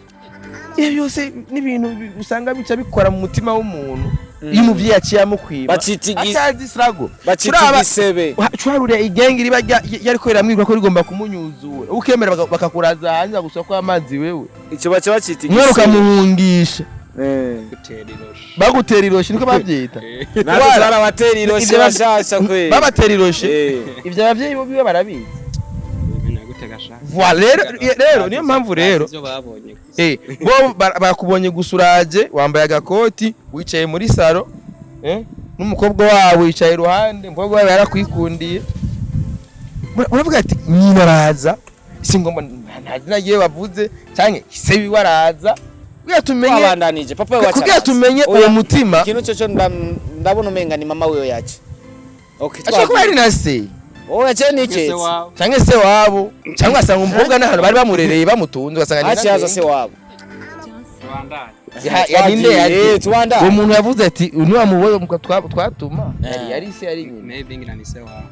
C: iyo yose n'ibintu usanga bica bikora mu mutima w'umuntu iyo umuvyeyi aciyamo kwiba acazi srago
B: bacitigisebe
C: cwarure igenge riba yariko iramwirwa ko rigomba kumunyuzura ukemera bakakuraza hanze gusa kwa amazi wewe
B: ico baca bacitigisebe
C: mweruka muhungisha bagutera iroshi niko bavyita
B: natwe zarabatera iroshi bashasha kwe
C: babatera iroshi ivyo abavyeyi bo biwe barabizi rero niyo mpamvu rero bo barakubonye gusuraje wambaye agakoti wicaye muri saro n'umukobwa wawe wicaye iruhande umukobwa wawe yarakwikundiye uravuga ati nyina araza si ngomba ntazina giye bavuze cyangwa se biwaraza kugira tumenye
B: wabandanije papa wacu
C: kugira tumenye uwo mutima
B: ikintu cyo ndabona umenga ni mama wewe yaje okay
C: ashaka kuba ari nase
B: oya je nike
C: cyangwa se wabo cyangwa asanga umukobwa n'ahantu bari bamurereye bamutunze ugasanga ni
B: nase yaza se wabo
C: ninde yaje uwo muntu yavuze ati uyu wamuboye twatuma yari se yari nyine
A: maybe ngina ni se wabo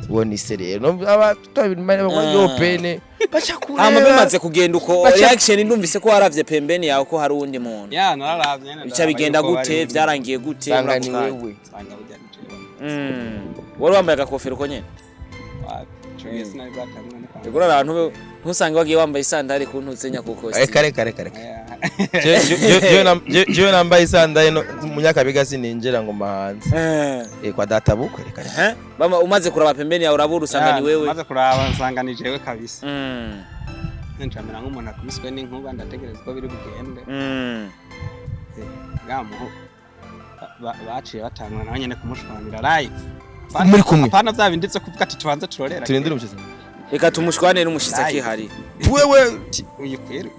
C: uwo ni se rero yo pene
B: bashakura bimaze kugenda uko reaction ndumvise ko waravye pembeni yawe ko hari undi muntu
A: ya nararavye nyene
B: bica bigenda gute vyarangiye gute
C: urangani wewe
B: wari wambaye agakofero ko nyene Egura abantu ntusange wagiye wambaye isandari ku ntuzenya kuko
C: kare je nambaye isandari munyakabiga sininjira ngo mahanze kwa data bukwe kare
B: bama umaze kuraba pembeni ya urabura usanga ni wewe
A: umaze kuraba nsanga ni jewe kabisa ncamera nk'umuntu akubiswe n'inkuba ndategereza ko biri bugende gamuho baciye batangana nawe nyene kumushwanira live
C: muri kumwe
A: apana vyabinditse kuvuga ati tubanze turorera
C: turindire umushitsi
B: reka tumushwane n'umushitsi akihari
C: wewe
A: uyu kwero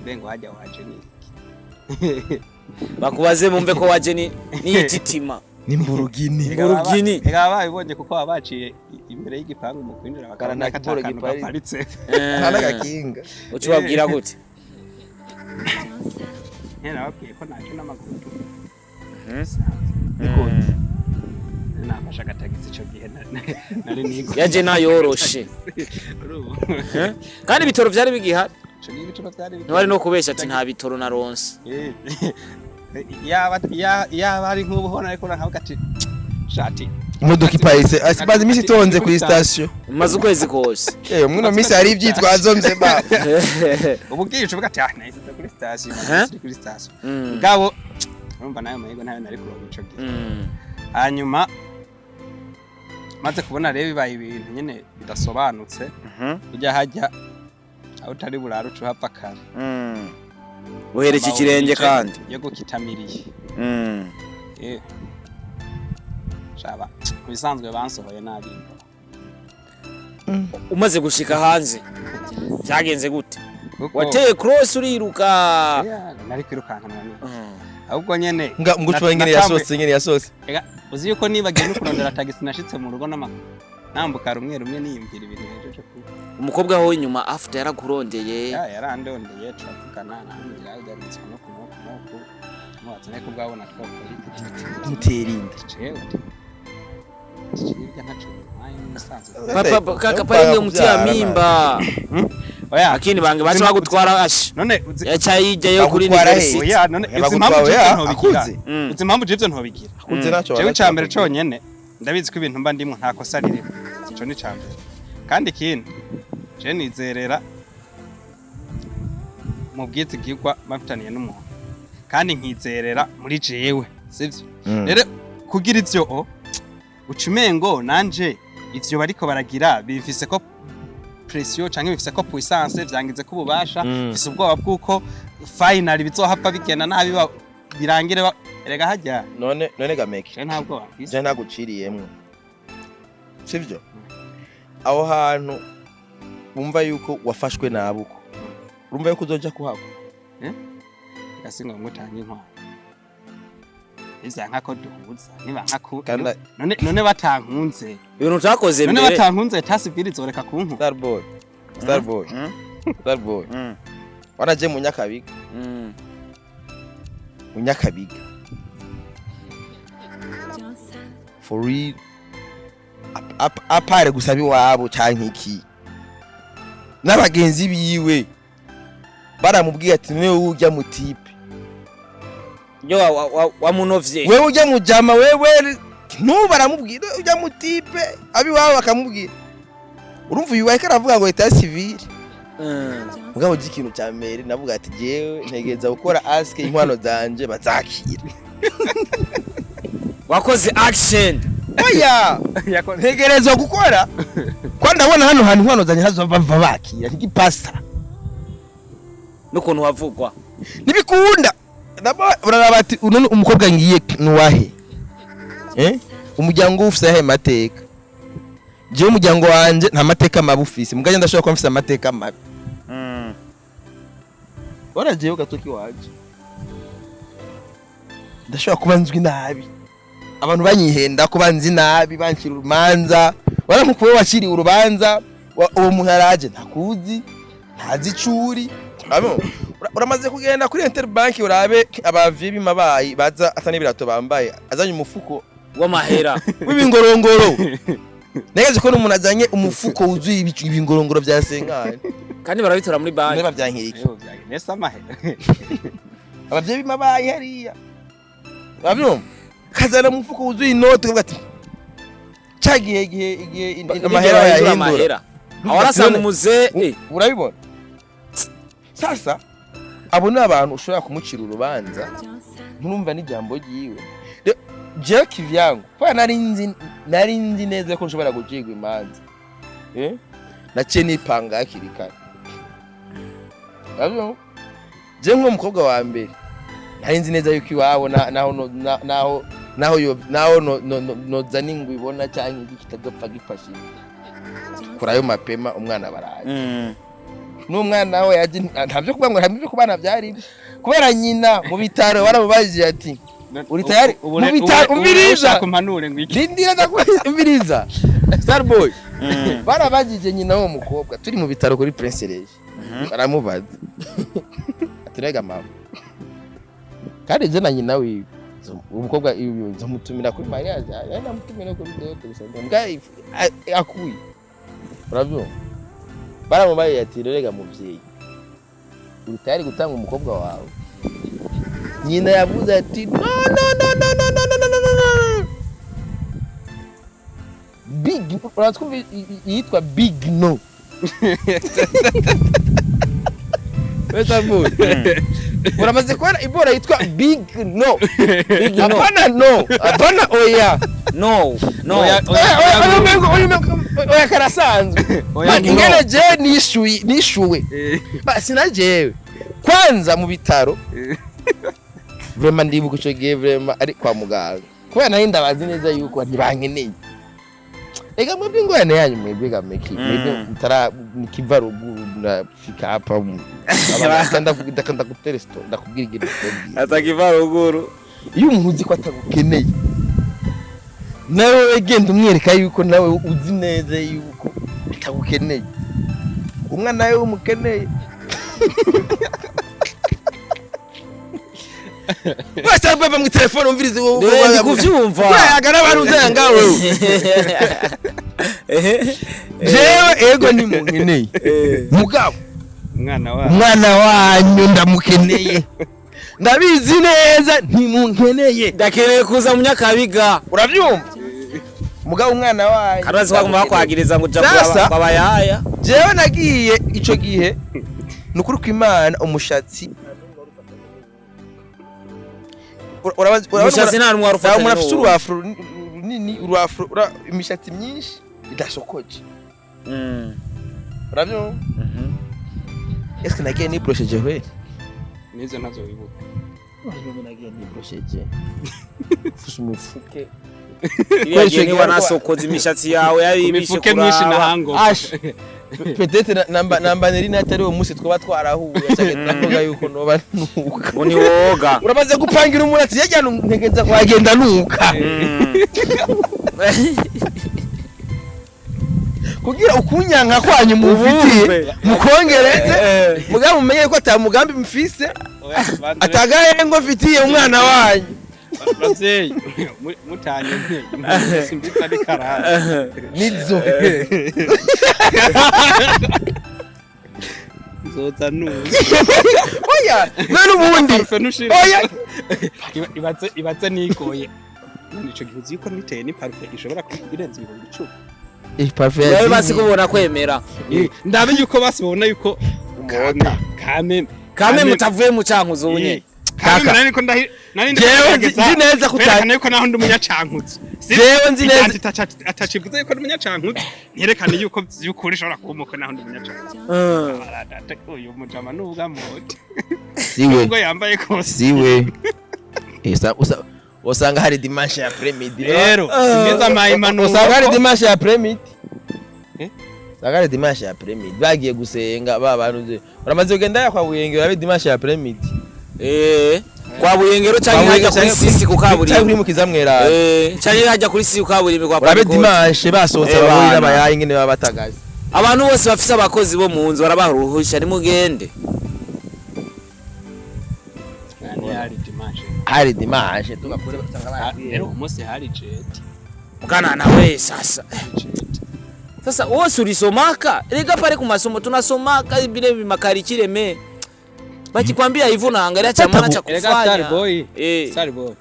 A: bengo haja waje ni
B: bakubaze mumbe ko waje ni ititima
C: ni mburugini
A: ega babibonye kuko abaciye imbere y'igipangu mu kwinjira bakarana katakano baparitse
C: hana gakinga
B: uci babwira gute
A: nena babwiye ko nacu n'amagutu nafasha agatagisi ico gihe nari nigo
B: yaje nayoroshe kandi bitoro vyari bigihari ntwari no kubesha ati nta bitoro na ronse
A: yaba ari nk'ubuhona ariko nkavuga ati shati
C: imodoka iparitse asibaze imisi itonze kuri station
B: maze ukwezi kose
C: muno misi hari ivyitwazo mze baba
A: ububwiye uvuga ati nahise kuri station kuri station ngabo urumva nayo mahego ntayo nari kuronka ico gihe hanyuma maze kubona rero bibaye ibintu nyene bidasobanutse ujya hajya aho utari buraro ucuhapfa kare
B: uhereke ikirenge kandi
A: yo gukitamiriye shaba bisanzwe bansohoye nabi
B: umaze gushika hanze byagenze gute wateye cross uriruka
A: nari kwirukanka nani ahubwo nyene
C: ngucuba ngene yasose
A: uzi yuko nibagiye no kurondera tagisi nashitse mu rugo n'amakuru nambuka rumwe niyumvira ibintu ejo ku
B: umukobwa ho inyuma after yarakurondeye
A: yarandondeye turavugana nambira yagaritswe no kumoko mubatse ko bwabona twakora
C: muterinda
A: cewe
B: kaka parenge mutia mimba
A: oya
B: akini bange bacha bagutwara ashi
A: none
B: yacayije yo kuri university
A: oya none impamvu ntobikira impamvu jivyo ntobikira
C: akuze naco
A: jewe cyambere conyene ndabizi ko ibintu mba ndimo nta kosa ririmo ico ni cyambere kandi ikindi je nizerera mu bwizigirwa bafitaniye n'umuntu kandi nkizerera muri jewe sivyo rero kugira ivyo ucumengo nanje ivyo bariko baragira bifise ko pression canke bifise ko puissance vyangize ko ububasha bifise ubwoba bwuko finally bizohapfa bigenda nabi birangire erega hajya
C: none gameke
A: ntabwo
C: je naguciriyemwe sivyo aho hantu bumva yuko wafashwe nabuko urumva yuko uzoja kuhako
A: gasinga ngutanga inko izanka ko duhuza niba nkaku none batankunze
B: ibintu utakoze mbere
A: none batankunze tasiviri zoreka kunku
C: Starboy waraje mu Nyakabiga for real apare gusabi wabo canke iki n'abagenzi biwe baramubwiye ati niwe ujya mu tipe
B: yo wamunovye
C: wewe ujya mu jama wewe baramubwira ujya mu tipe abi wabo bakamubwira urumva uyu waye karavuga ngo eta civil mugabo ikintu cya mere navuga ati jewe ntegeza gukora ask inkwano zanje bazakira
B: wakoze action
C: oya ntegerezwa gukora kwa ndabona hano hantu inkwano zanje hazova bakira ntigipasa
B: nukuntu wavugwa
C: nibikunda urarabati unone umukobwa ngiye nuwahe umuryango ufise he mateka je umuryango wanje nta mateka mabi ufise muganje ndashobora kuba mfise amateka mabi ora jewe gatoki waje ndashobora kuba nzwi nabi abantu banyihenda ko banzi nabi bancira urumanza wala mukuwe washiriye urubanza uwo muharaje ntakuzi ntazi icuri uramaze kugenda kuri Interbank urabe abavye bimabayi baza atane birato bambaye azanye umufuko
B: w'amahera
C: w'ibingorongoro Negaje ko n'umuntu azanye umufuko wuzuye ibingorongoro bya senkane
B: kandi barabitora muri banki
C: niba byankiriki
A: nesa amahera
C: abavye bimabayi hariya babyo kazana umufuko wuzuye inoti uvuga ati cagiye amahera yahindura
B: awarasanga umuze
C: urabibona sasa abo ni abantu ushobora kumucira urubanza nturumva n'ijambo ryiwe je kivyangu kwa nari nzi neza ko nshobora gucigwa imanza naciye nipanga hakiri kare abyo je nk'umukobwa wa mbere nari nzi neza yuko iwabo naho nozana ingwe ibona cyangwa iki kitagapfa gifashe kurayo mapema umwana baraje n'umwana we yaje ntavyo kuvuga ngo ntabyo kubana byari kubera nyina mu bitaro baramubaje ati uri tayari mu bitaro umviriza
A: kumpanure ngo iki
C: ndindira ndakumviriza Starboy barabagije nyina wo mukobwa turi mu bitaro kuri Prince Rege baramubaza aturega mama kandi je na nyina wiwe umukobwa nzamutumira kuri mariage yana mutumira kuri dote bisanga mbwa akuye urabyo baramubaye ati rega muvyeyi uri tayari gutanga umukobwa wawe nyina yavuze ati no big uratwumva yitwa big no Wesabu uramaze kubona ibora yitwa big no apana no apana oya
B: no
C: oya karasanzwe ingene je nishuwe basi najewe kwanza mu bitaro vraiment ndibuka ico gihe vraiment ari kwa muganga kubera nari ndabazi neza yuko ntibankeneye ega mwebwe ngwane yanyu mwebwe gameki mwebwe mutara nikiva ruguru ndafika hapa ndakanda guteresto ndakubwira igihe
B: atakiva ruguru
C: iyo umuzi ko atagukeneye nawe genda umwereka yuko nawe uzi neza yuko atagukeneye umwana nawe umukeneye Basta baba mu telefone umvirize wowe
B: ndi kuvyumva
C: yagara abantu uzanga wewe jewe ego ni munkeneye mugabo umwana wanyu ndamukeneye ndabizi neza ntimunkeneye
B: ndakeneye kuza mu Nyakabiga
C: uravyumva mugabo umwana wanyu
B: karazi kwaguma kwagiriza ngo jya babayaya
C: jewe nagiye ico gihe nukuri kw'Imana umushatsi
B: umushatsi nta numwe warufata
C: umuntu afite urwafro nini urwafro imishatsi myinshi idasokoje urabyo est-ce nagiye ni brocheje we
A: nizo nazo wibuka
C: urabyo nagiye ni brocheje fushi mufuke
B: Yagiye ni wanasokoza imishatsi yawe yabibishe
A: kuri myinshi nahango
C: peut-être namba neri natari uwo musi twaba twarahuye cyangwa yuko noba nuka
B: oni woga
C: uramaze gupangira umurati yajyana ntegeza kwagenda nuka kugira ukunyanka kwanyu mufitiye mukongereze mugabo mumenye ko atamugambi mfise atagaye ngo mfitiye umwana wanyu
A: Bazey mutanye simbiza ari karara
C: nizo
A: zoza nu
C: oya none ubundi oya
A: ibatse nikoye nico gihuzi yuko miteye ni parfait ishobora kubirenza 10,000
C: parfait
B: yawe basi kubona kwemera
A: ndabe yuko basibona yuko kame
B: mutavuye mu cankuzo unye
A: kaka nani ko nani
C: nzi neza kutana
A: yuko naho ndi umunyacankutse
C: jewe nzi neza
A: atacivuze yuko ndi umunyacankutse nyerekane yuko byukuri shobora kumuko naho ndi umunyacankutse uyu mujama nubuga mote
C: siwe
A: ngo yambaye kose
C: siwe usanga hari dimanche ya premidi
A: rero neza mayimano
C: usanga hari dimanche ya premidi Sagare dimanche ya premid bagiye gusenga babanuze uramaze kugenda yakwa buyengero abe dimanche ya premid
B: kwa buyengero canke hajya kuri sisi ku kaburimbo
C: cyangwa mu kizamwera
B: canke hajya kuri sisi ku kaburimbo kwa
C: abe dimanche basohotse abahuri n'abayayi ngene baba batagaze
B: abantu bose bafise abakozi bo mu nzu barabaruhusha ni mugende
A: hari
C: dimanche tugakore basanga bari
A: rero umunsi hari jet
B: mukana nawe sasa wose ulisomaka rega pale ku masomo tunasomaka bile bimakari kireme bakikwambia hivyo naangalia chamana cha kufanya
A: Star boy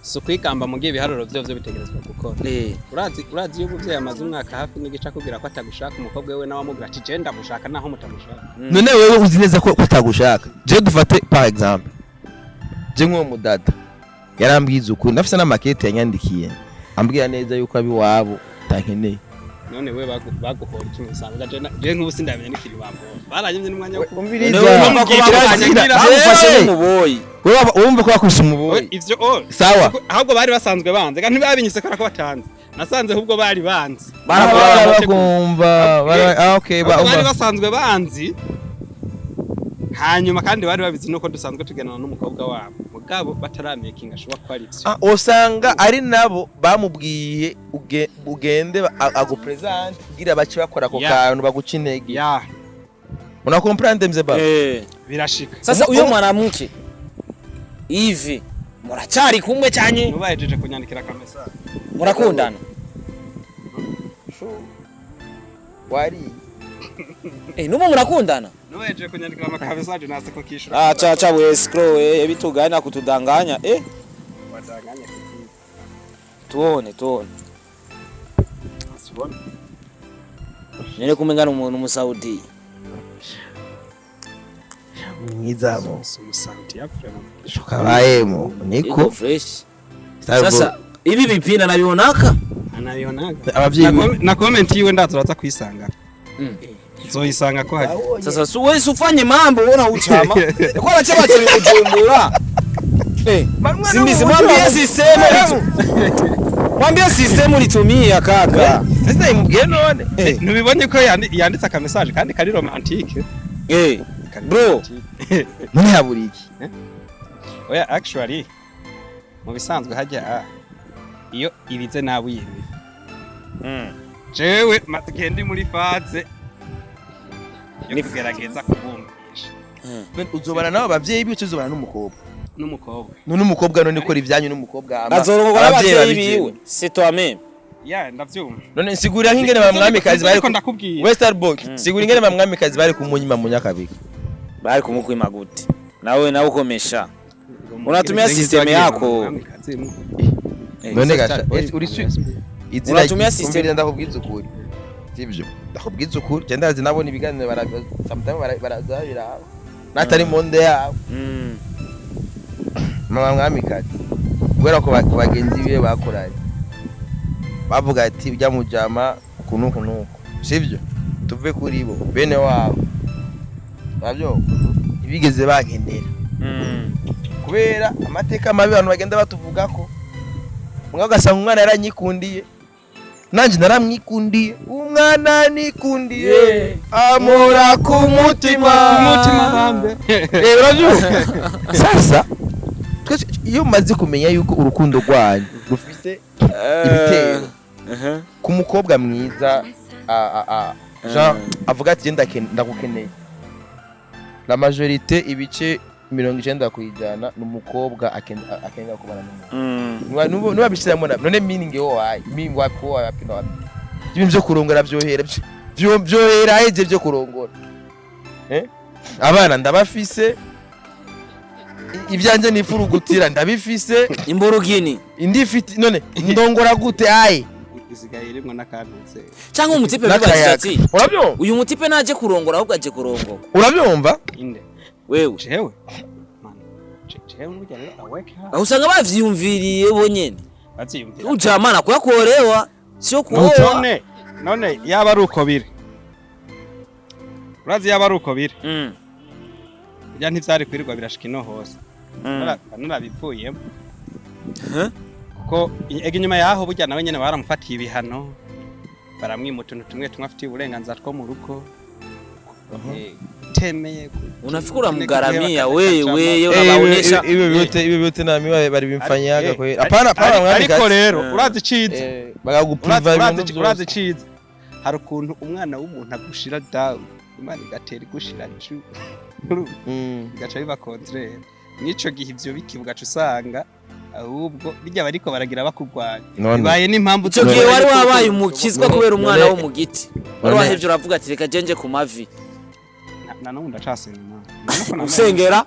A: so kwikamba mu gihe biharuro byo bitegerezwa gukora urazi yuko byo yamaze umwaka hafi n'igice akubwira ko atagushaka umukobwa we nawamubwira ati je ndamushaka naho mutamushaka
C: none wewe uzi neza ko atagushaka je dufate par exemple je nko mudada yarambwiza uko nafise na makete yanyandikiye ambwira neza yuko abi wabo tankeneye
A: none we baguhora iki musanzwe je nk'ubu sindamenya n'ikiri bambo baranyimye n'umwanya wo
C: umviriza
B: bamufashe n'umuboyi
C: urumva ko bakubise umuboyi
A: ivyo
C: sawa
A: ahubwo bari basanzwe banze kandi babinyise ko batanze nasanze ahubwo bari banze
C: barakumva okay
A: bari basanzwe banzi hanyuma kandi bari babizi nuko dusanzwe tugenana n'umukobwa wabo mugabo bataramakinga ashobora ko ari byo
C: usanga ari nabo bamubwiye ugende agupresent kugira bace bakora ko kantu baguca intege una comprendre mze baba
A: birashika
B: sasa uyo mwanamke hivi muracari kumwe cyane
A: nubahejeje kunyandikira ka message
B: murakundana
C: wari
B: numu murakundana
A: nubahejeje kunyandikira ka message nase ko kishura
B: cha we scroll bitugana kutudanganya
A: wadanganya
B: tuone nene kumengana umuntu musaudi
C: mwizamo
A: umusanti yapfira
C: tukabayemo niko
B: fresh sasa ibi bipina nabionaka
C: abavyeyi
A: na comment yiwe ndaturaza kwisanga zoyisanga ko haje
B: sasa wewe ufanye mambo unaona uchama ko arachaba cyo kujumbura simbizi mwambie system ulitumia kaka
C: sasa imubwiye none
A: nubibonye ko yanditse aka message kandi kari romantique
B: bro
C: none haburi iki
A: oya actually mu bisanzwe hajya iyo ibize nawe yemi jewe matikendi muri faze ni kugerageza kubumvisha
C: uzobana nabo bavyeyi bice uzobana n'umukobwa
A: n'umukobwa
C: none ko ivyanyu n'umukobwa
B: bazorongora abavyeyi biwe c'est toi même
A: ndavyumva
C: none sigurira nk'ingene bamwamikazi bari Westerboy sigurira ingene bamwamikazi bari kumunyima mu nyakabika
B: bari kumukwima gute nawe ukomesha unatumia system yako
C: none gasha uri
B: unatumia system
C: ndakubwiza ukuri sivyo ndakubwiza ukuri cyenda ndazi nabona ibiganiro sometimes barazabira natari monde yabo mama mwamikazi gwera ko bagenzi biwe bakoranye bavuga ati ujya mujama kunuko sivyo tuve kuri bo bene wabo babyo ibigeze bagendera kubera amateka mabi abantu bagenda batuvuga ko mwa gasanga umwana yaranyikundiye nanje naramwikundiye umwana nikundiye amora ku mutima
A: bambe
C: urabyo sasa iyo maze kumenya yuko urukundo rwanyu rufise ibitero ku mukobwa mwiza Jean avuga ati ndagukeneye la majorité ibice 90 kwijana n'umukobwa akenga kubana n'umuntu nuba bishiramo none meaning yo wayi meaning wapi wapi no ibintu byo kurongora byohera heje byo kurongora abana ndabafise ibyanje nifurugutira ndabifise
B: imborogini
C: indifite none ndongora gute aye
A: isigaye irimwe nakantse
B: cyangwa umutipe bibatsati
C: urabyo
B: uyu mutipe naje kurongora ahubwo aje kurongora
C: urabyumva
A: inde
B: wewe
A: jewe mujya awake ha
B: usanga bavyumviriye bonyene
A: bavyumvira
B: ujamana kuyakorewa sio kuoa
A: none yaba ari uko biri urazi yaba ari uko biri ya ntivyari kwirirwa birashika ino hose narabivuyemo kuko ege nyuma yaho burya nawe nyene baramufatiye ibihano baramwima utuntu tumwe afitiye uburenganzira two mu rugo temeye
B: unafikura mgaramia wewe unabaonesha
C: ibi byote na miwa bari bimfanyaga ko apana mwandika
A: ariko rero urazi cize
C: bagagupriva ibintu
A: urazi cize hari ukuntu umwana w'umuntu agushira down imana igatera igushira ju gacha biba contraire nico gihe ivyo bikivuga usanga ahubwo bijya bariko baragira bakugwanya bibaye n'impamvu
B: cyo gihe wari wabaye umukizwa kubera umwana wo mu giti wari wahevye uravuga ati reka jenje ku mavi
A: none ndacasenga imana
B: usengera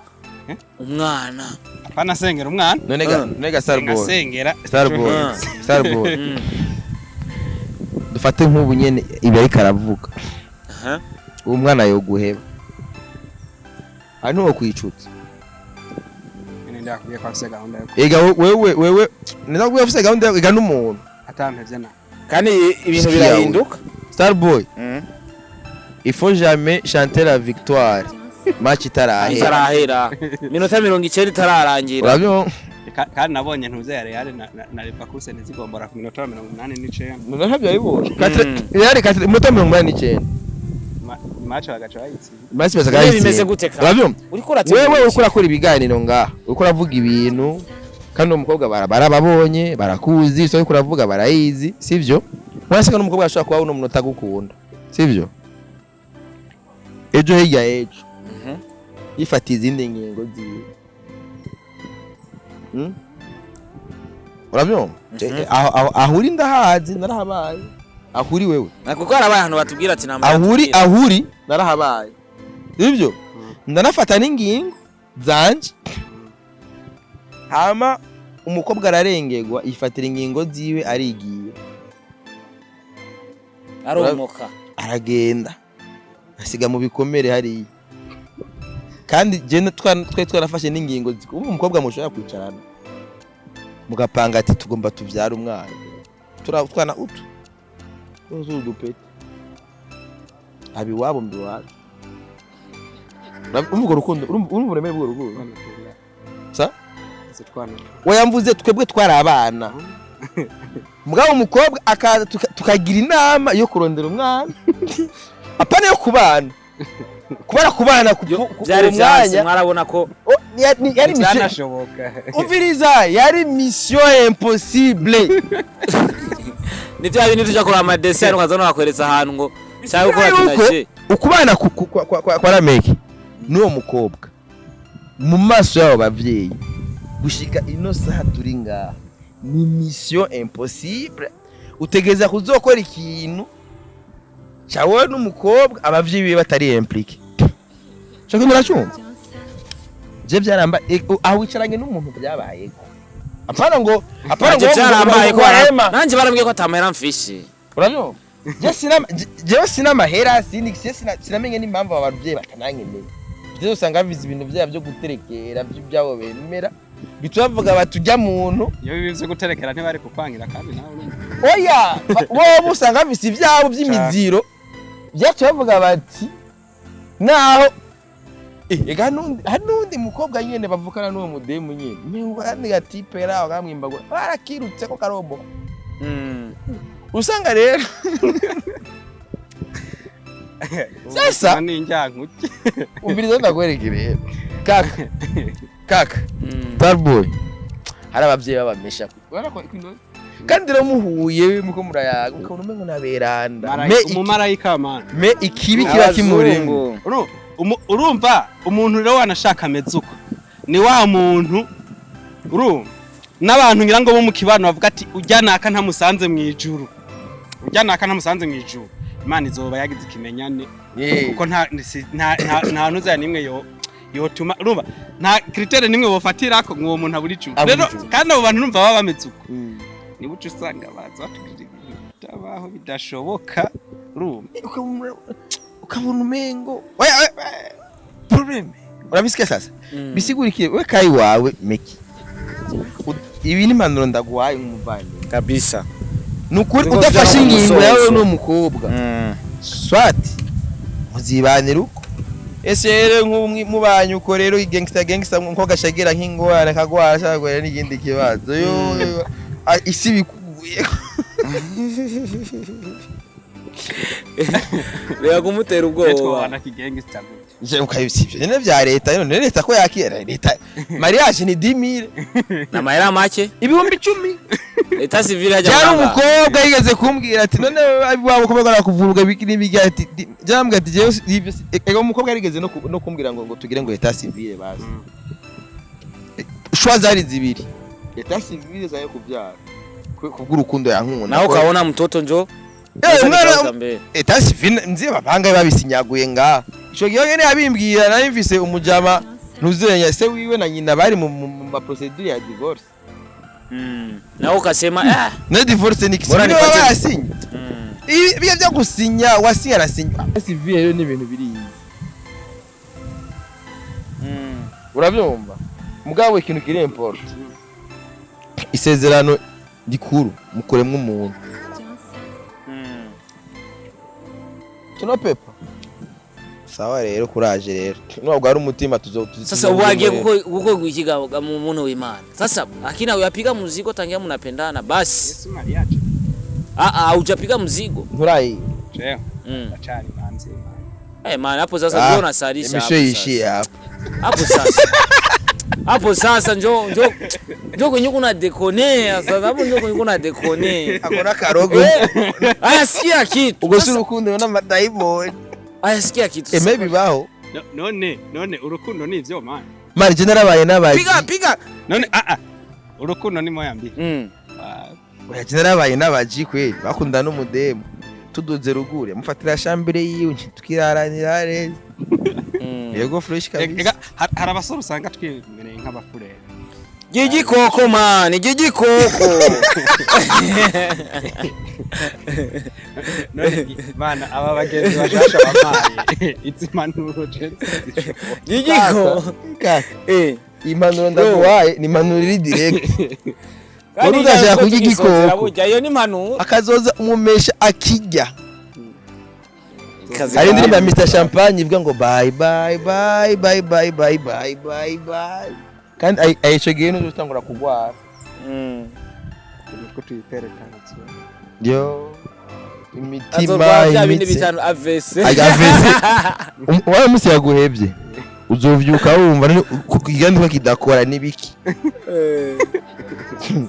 B: umwana
A: apana sengera umwana
C: none Starboy
B: Starboy
C: dufate nk'ubu nyene ibi ariko aravuga umwana yo guheba hano kwicutse
A: ndakuye kwa gahunda yo
C: ega wewe ndakuye afise gahunda ega n'umuntu
A: atampevye na
B: kandi ibintu birahinduka
C: Starboy il faut jamais chanter la victoire match
B: itarahera minota 90 itararangira
C: urabyo
A: kandi nabonye ntuze ya Real na Leverkusen zigombora ku minota 89
C: none byayibona yari minota 89
A: match bagaca bayitsi
C: match bazagaye
B: bimeze gute ka
C: urabyo wewe ukora kuri ibiganiro ngaha uko uravuga ibintu kandi umukobwa barababonye barakuzi so uko uravuga barayizi sivyo mwasika n'umukobwa ashaka kuba uno munota gukunda sivyo ejo hirya ejo ifata izindi ngingo ziwe urabyo ahuri ndahazi narahabaye ahuri wewe
B: kuko hari abantu batubwira ati namba
C: ahuri narahabaye sivyo ndanafata n'ingingo zanje hama umukobwa ararengerwa ifatira ingingo ziwe arigiye
B: aromoka
C: aragenda asiga mu bikomere hari kandi je twarafashe n'ingingo ubu umukobwa mushobora kwicarana mugapanga ati tugomba tuvyara umwana turatwana utu uzudupete abi wabo mbiwaje umvugo rukundo urumva uremere bwo rukundo sa wayamvuze twebwe twari abana mugabo umukobwa akaza tukagira inama yo kurondera umwana apana yo kubana kubana
B: byari byase mwarabona ko
C: yari
A: byanashoboka
C: umviriza yari mission impossible
B: ni bya bintu tujya kuri amadesi hano kaza no bakwereza ahantu ngo cyangwa gukora kinaje
C: ukubana kwa rameke n'uwo mukobwa mu maso yabo bavyeyi gushika ino saha turi ngaha ni mission impossible utegeza kuzokora ikintu chawe n'umukobwa abavyeyi biwe batari impliqué cyo muracumva je byaramba aho wicaranye n'umuntu byabayeko apana ngo
B: byarambaye ko nanje barambwiye ko atamahera mfishe
C: urabyo je sina mahera sinamenye n'impamvu abavyeyi batananyemeye byo usanga bizi ibintu byo guterekera byabo bemera bitubavuga batujya muntu
A: iyo bivyo guterekera ntibari kukwangira kandi nawe
C: oya wowe usanga bisi byabo by'imiziro byacubavuga bati naho ega nundi mukobwa nyene bavukana n'uwo mudemu nyene ni gatipe yaraho gamwimbagura barakirutse ko karombo usanga rero sasa
A: ninjankuki
C: ubirizo ndakwerekere kaka Starboy hari abavyeyi babamesha kandi ramuhuye muko murayaga ukabona umengo naberanda
A: umumarayika man
C: me ikibi kiba kimurimo
A: urumva umuntu rero wanashaka mezuko ni wa muntu urumva n'abantu ngira ngo bo mu kibano bavuga ati ujyanaka ntamusanze mu ijuru Imana izoba yagize ikimenyane kuko nta nuza nimwe yotuma urumva nta critere nimwe bofatira ko ngo umuntu aburi cyo rero kandi abo bantu numva baba bamezuko ni bucu usanga baza tabaho bidashoboka urumva
C: ukabona umengo problem urabisike sasa bisigurikiye we kai wawe meki ibi ni manuro ndaguhaye nk'umuvandi
B: kabisa
C: nukuri udafashe ingingo yawe n'umukobwa swati muzibanira uko ese rero nk'umubanye uko rero gangster nko gashagera nk'ingwara kagwara cyagwara n'igindi kibazo yo isi bikuguye
B: Reka kumutera
A: Twe
B: ubwoba.
A: twabana kigenga isitagute.
C: Je ukayibisivye nene vya leta none leta ko yakira leta mariage ni 10000
B: Na mahera make.
C: ibihumbi 10
B: Leta civile hajya
C: cyari
B: muganga.
C: umukobwa yigeze kumbwira ati none wabo komeza kuvuruga bikini bigati jambwa ati je ego umukobwa yarigeze no kumbwira ngo tugire ngo leta civile bazi shwa zari zibiri leta civile zayo kubyara kubw'urukundo yankunda
B: Naho ukabona mtoto njo.
C: Leta civile nzi babanga babisinyaguye nga ico gihe nyene yabimbwira nari mvise umujama ntuzenya se wiwe na nyina bari mu procedure ya divorce.
B: Naho ukasema
C: na divorce ni
B: Bora
C: kisinyo
B: nipate-
C: wasinye ibiye byo gusinya wasinya arasinya civile rero ni ibintu biri urabyumva mugabo ikintu kiri import isezerano dikuru mukoremwe umuntu tuno pepa sawa rero kuraje rero nubwo ari umutima
B: sasa uwagiye guko ikigaga mu muntu w'Imana. Sasa akina uyapiga mzigo tangia mnapendana basi.
A: Yesu mariage.
B: Hujapiga mzigo.
C: nturayi
A: Cheo. Achari manzi.
B: Man hapo sasa ndio unasalisha hapo.
C: Misho ishie hapo.
B: Hapo sasa. Hapo sasa njo kwenye kuna dekonea sasa hapo njo kwenye kuna dekonea.
C: Akona karogo.
B: Aya sikia kitu.
C: Ugosi urukundo na madayimoni.
B: Aya sikia kitu.
C: Maybe baho.
A: None urukundo ni ivyo man.
C: Mari generabaye nabaji.
B: Piga.
A: None urukundo ni moya mbi.
C: Oya generabaye nabaji kweli bakunda no mudemo. Tuduze rugure mufatira shambire yiwe tukiraranira reza. Yego fresh kabisa.
A: Hari abasore usanga twimereye nk'abafurere.
B: Gigikoko man, gigikoko.
A: Bana aba bagenzi bashasha bamaye izimanuro jense.
B: Gigiko.
C: Impanuro ndaguhaye ni impanuro iri direct. Wari ugashaka kurya igikoko.
B: Iyo ni impanuro.
C: Akazoza umumesha akijya. Ari ndirimba Mr Champagne ivuga ngo bye bye bye bye bye bye bye bye bye. Kandi ayicogeye no gutangura kugwara.
A: Ko tuyiterekana cyo.
C: Yo imitima
B: Azorwa bindi bitanu AVC.
C: Wawe musi yaguhebye. Uzovyuka wumva kugigandi ko kidakora nibiki.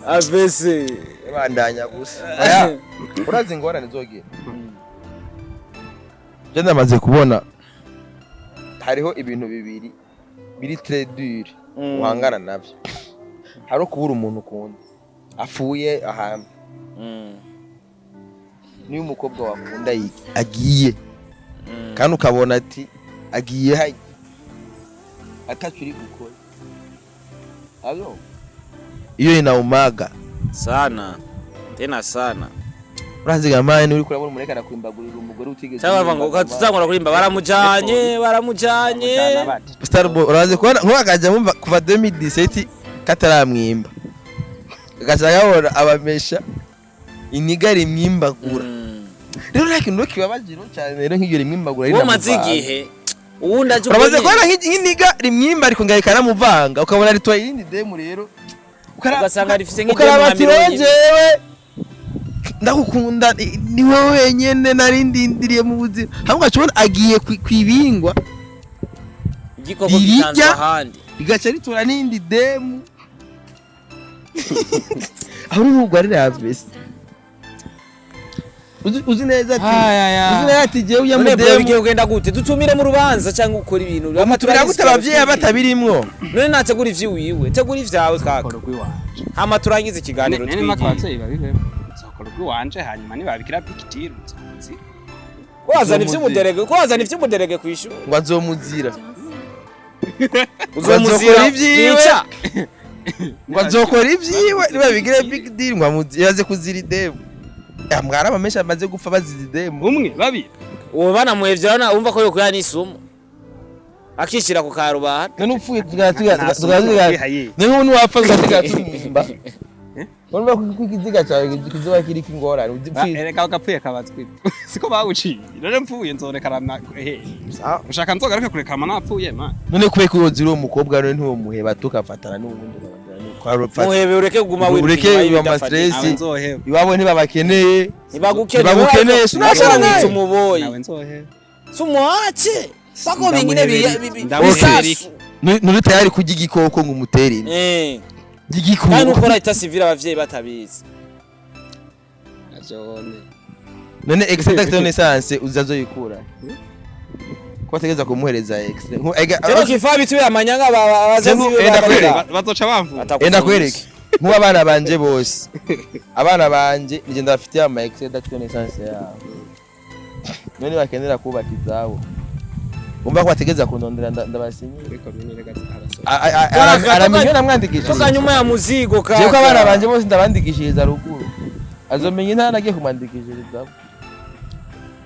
B: AVC.
C: Bandanya gusa. Aya urazi ingorane zogiye. Jenda maze kubona hariho ibintu bibiri biri très dur uhangana navyo. Haro kubura umuntu ukunda afuye ahantu. Ni umukobwa wakunda agiye. Kandi ukabona ati agiye hayi. Atachuri gukora. Alo. Iyo inaumaga
B: sana. Tena sana.
C: Urazi gamani uri kurabona umurekana kwimbagurira umugore utigeze.
B: Cyangwa ngo ukatutangura kurimba baramujanye.
C: Starboy urazi kubona nk'akaje mumva kuva 2017 kataramwimba. Gacha yabona abamesha inigari mwimbagura. Rero like ndo kibabajiro cyane rero nk'iyo rimwimbagura
B: iri. Wo mazigihe. Uwundi aje
C: urabaze kubona nk'iniga rimwimba ariko ngayikana muvanga ukabona ritwaye irindi demu rero.
B: Ugasanga rifise nk'idemu na
C: mirenge. Ndakukunda ni wowe wenyene narindindiriye mu buzima hamwe gacubona agiye kwibingwa
B: igikoko gitanzwe handi
C: bigaca ritura n'indi demu aho n'ubwo ari ravese uzi neza ati jewe uya mudemu
B: bigiye kugenda gute dutumire mu rubanza cyangwa ukora ibintu
C: amatura gute abavyeyi batabirimwo
B: none nategura ivyi wiwe tegura ivyawe kaka hama turangize ikiganiro
A: twigi nene makabavyeyi babivemo Korugwi wanje hanyuma nibabikira pikitiro nzi.
B: Wazana ivy'umuderege kwishu.
C: Ngo azomuzira.
B: Uzomuzira
C: ivyiwe. Ngo azokora ivyiwe nibabigire big deal ngo amuziyaze kuzira idemu. Amwara bamesha amaze gupfa baziza idemu.
A: Umwe babi.
B: Uwo bana muhevyana umva ko yo kuyana isumo. Akishira ku karubara.
C: None upfuye tugaziga. None ubu wapfa tugaziga tumimba. Wonba kukiziga cyawe kizoba kiri kingorane
A: ereka ukapfuye kabatswe siko bawuciye none mpfuye nzorekarana ushaka nzogaruke kurekama napfuye man
C: none kube ko yozira umukobwa none ntuwo muheba tukafatana n'ubundi
B: muhebe ureke kuguma
C: ureke iwa stress iwabo ntibabakeneye ntibagukeneye
B: sunashaka umuboyi
A: nawe nzohebe
B: sumuache bako bingine
A: bisasu
C: nuri tayari kujya igikoko ngo umutere igikoko
B: kandi ukora itasivira abavyeyi batabizi
C: none extrait d'extrait uzazoyikura ko tegeza kumuhereza extrait
B: rero kifa bituye amanyanga abazazi
A: bazoca bamvuga
C: enda kwereke nkuba abana banje bose abana banje nije ndafitiye ama extrait d'extrait yabo none bakenera kubaka izabo umva ko bategeza kunondera ndabasinye
A: ariko mene rega
C: aramenye namwandikishije
B: toka nyuma ya muzigo kaka
C: je ko abana banje bose ndabandikishiriza ruguru azomenye ntanagiye kumandikishiriza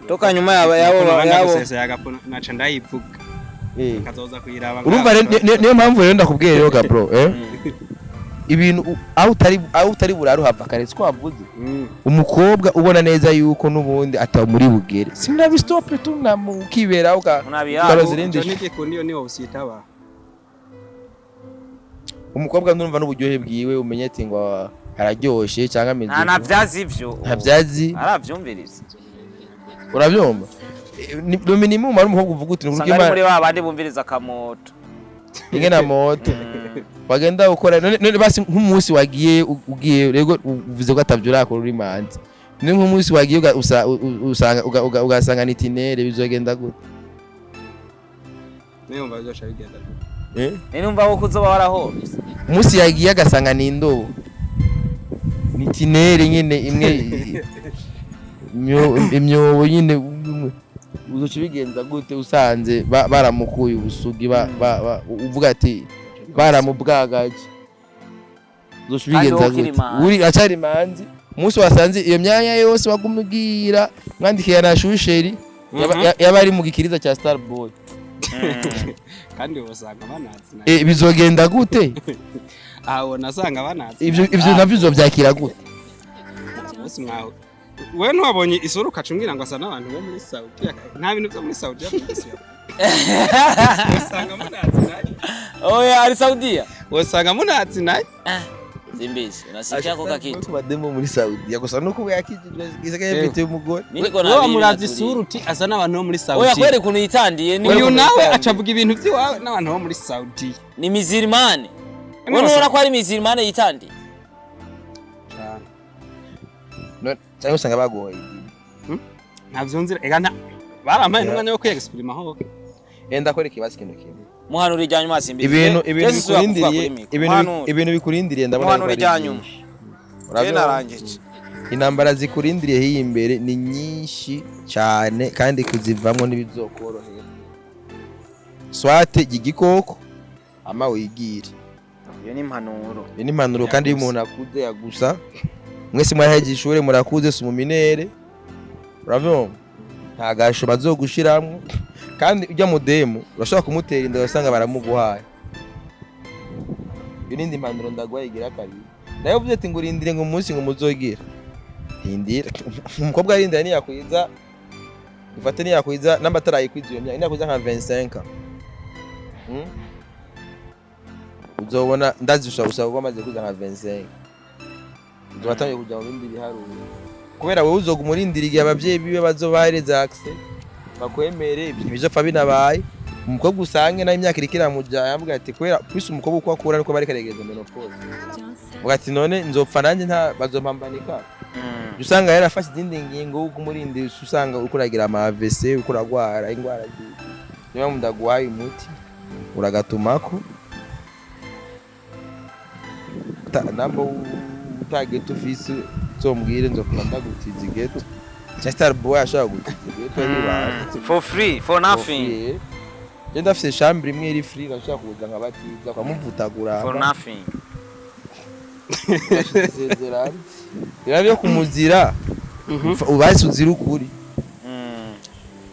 B: toka nyuma yabo
A: sese yagapona naca ndayivuga kazoza kuyiraba
C: urumva niyo mpamvu rero ndakubwiye rero ga bro ibintu aho utari buraru hava kare twavuze umukobwa ubona neza yuko nubundi ata muri bugere simnabi stop tu namukibera uka
A: karozirindi nike kundiyo niwo usitaba
C: umukobwa ndumva n'uburyohe bwiwe umenye ati ngo araryoshe cyangwa ameze
B: nta byazi ivyo
C: ntabyazi
B: aravyumviriza
C: urabyumva ni minimum ari umukobwa uvuga uti
B: nuko imana muri babandi bumviriza kamoto
C: inge na moto bagenda gukora none basi nk'umunsi wagiye ugiye rego uvuze ko atavyura ko ruri manzi ni nk'umunsi wagiye usanga ugasanga nitinere bizogenda gute
A: niyumva byosha bigenda gute
B: numva ko kuzoba warahombye
C: umunsi yagiye agasanga ni indobo nitinere nyene imwe imyobo nyine uzoca bigenza gute usanze baramukuye ubusugi uvuga ati baramubwagaje uzoca bigenza gute uri acari manzi umunsi wasanze iyo myanya yose wagumugira mwandikiye na shusheri yabari mu gikiriza cya Starboy
A: kandi usanga banazi
C: bizogenda gute
A: aho nasanga banazi
C: ivyo navyo uzovyakira gute
A: bose mwaho we ntwabonye isura ukacumbwira ngo asa n'abantu bo muri Saudi nta bintu byo muri Saudi usanga munazi naye
B: oya ari Saudi
A: usanga munazi naye
B: simbizi nasikia ko kakitu
C: ku bademo muri Saudi gusa nuko yakijijwe gisagaye bite umugore
A: wowe murazi isura uti asa n'abantu bo muri Saudi
B: oya kwere kuntu yitandiye
A: ni uyu nawe acavuga ibintu by'iwawe n'abantu bo muri Saudi
B: ni mizirmane ubona ko ari mizirmane yitandiye
C: no cyangwa usanga bagoye
A: ntabyo nzira ega baramaye n'umwanya wo kwexprima ho
C: enda kwereka ibazi kintu kimwe
B: muhanura ijyanyuma simbizi
C: ibintu bikurindiriye ndabona
B: muhanura ijyanyuma narangije
C: intambara zikurindiriye hiyi imbere ni nyinshi cyane kandi kuzivamo n'ibizokorohera swate gigikoko ama wigire
B: iyo ni
C: impanuro kandi iyo umuntu akuze yagusa mwese mwaraheje ishure murakuze sumuminere urabyo nta gasho bazogushiramwe kandi ujya mu demo urashobora kumutera inda basanga baramuguhaye ibindi impanuro ndagwayigira kabiri nayo uvuze ati ngurindire ngo umunsi ngo muzogira hindira umukobwa arindira niyakwiza ufate niyakwiza n'amatara yikwiza iyo myaka niyakwiza nka 25 uzobona ndazishobora gusaba ko amaze kwiza nka 25 uzatangiye kujya mu bindi biharuro kubera wowe uzoga umurindira igihe abavyeyi biwe bazobahereza access bakwemere ibizopfa binabaye umukobwa usange na imyaka irikira muja yambwa ati kubera kwisi umukobwa uko akura niko bari karegeza menopause ugati none nzopfa nanje nta bazompambanika usanga yarafashe izindi ngingo kumurindira usanga ukuragira ama AVC ukuragwara ingwara niba mundagwaye umuti uragatumako nambo utageto fisi zombwire nzokunda gutiza geto Starboy ashaka gutiza geto
B: for free for nothing
C: je ndafise chambre imwe iri free gashaka kuza nkabatiza kwamuvutagura
B: for nothing
C: zezerani irabyo kumuzira ubasi uzira ukuri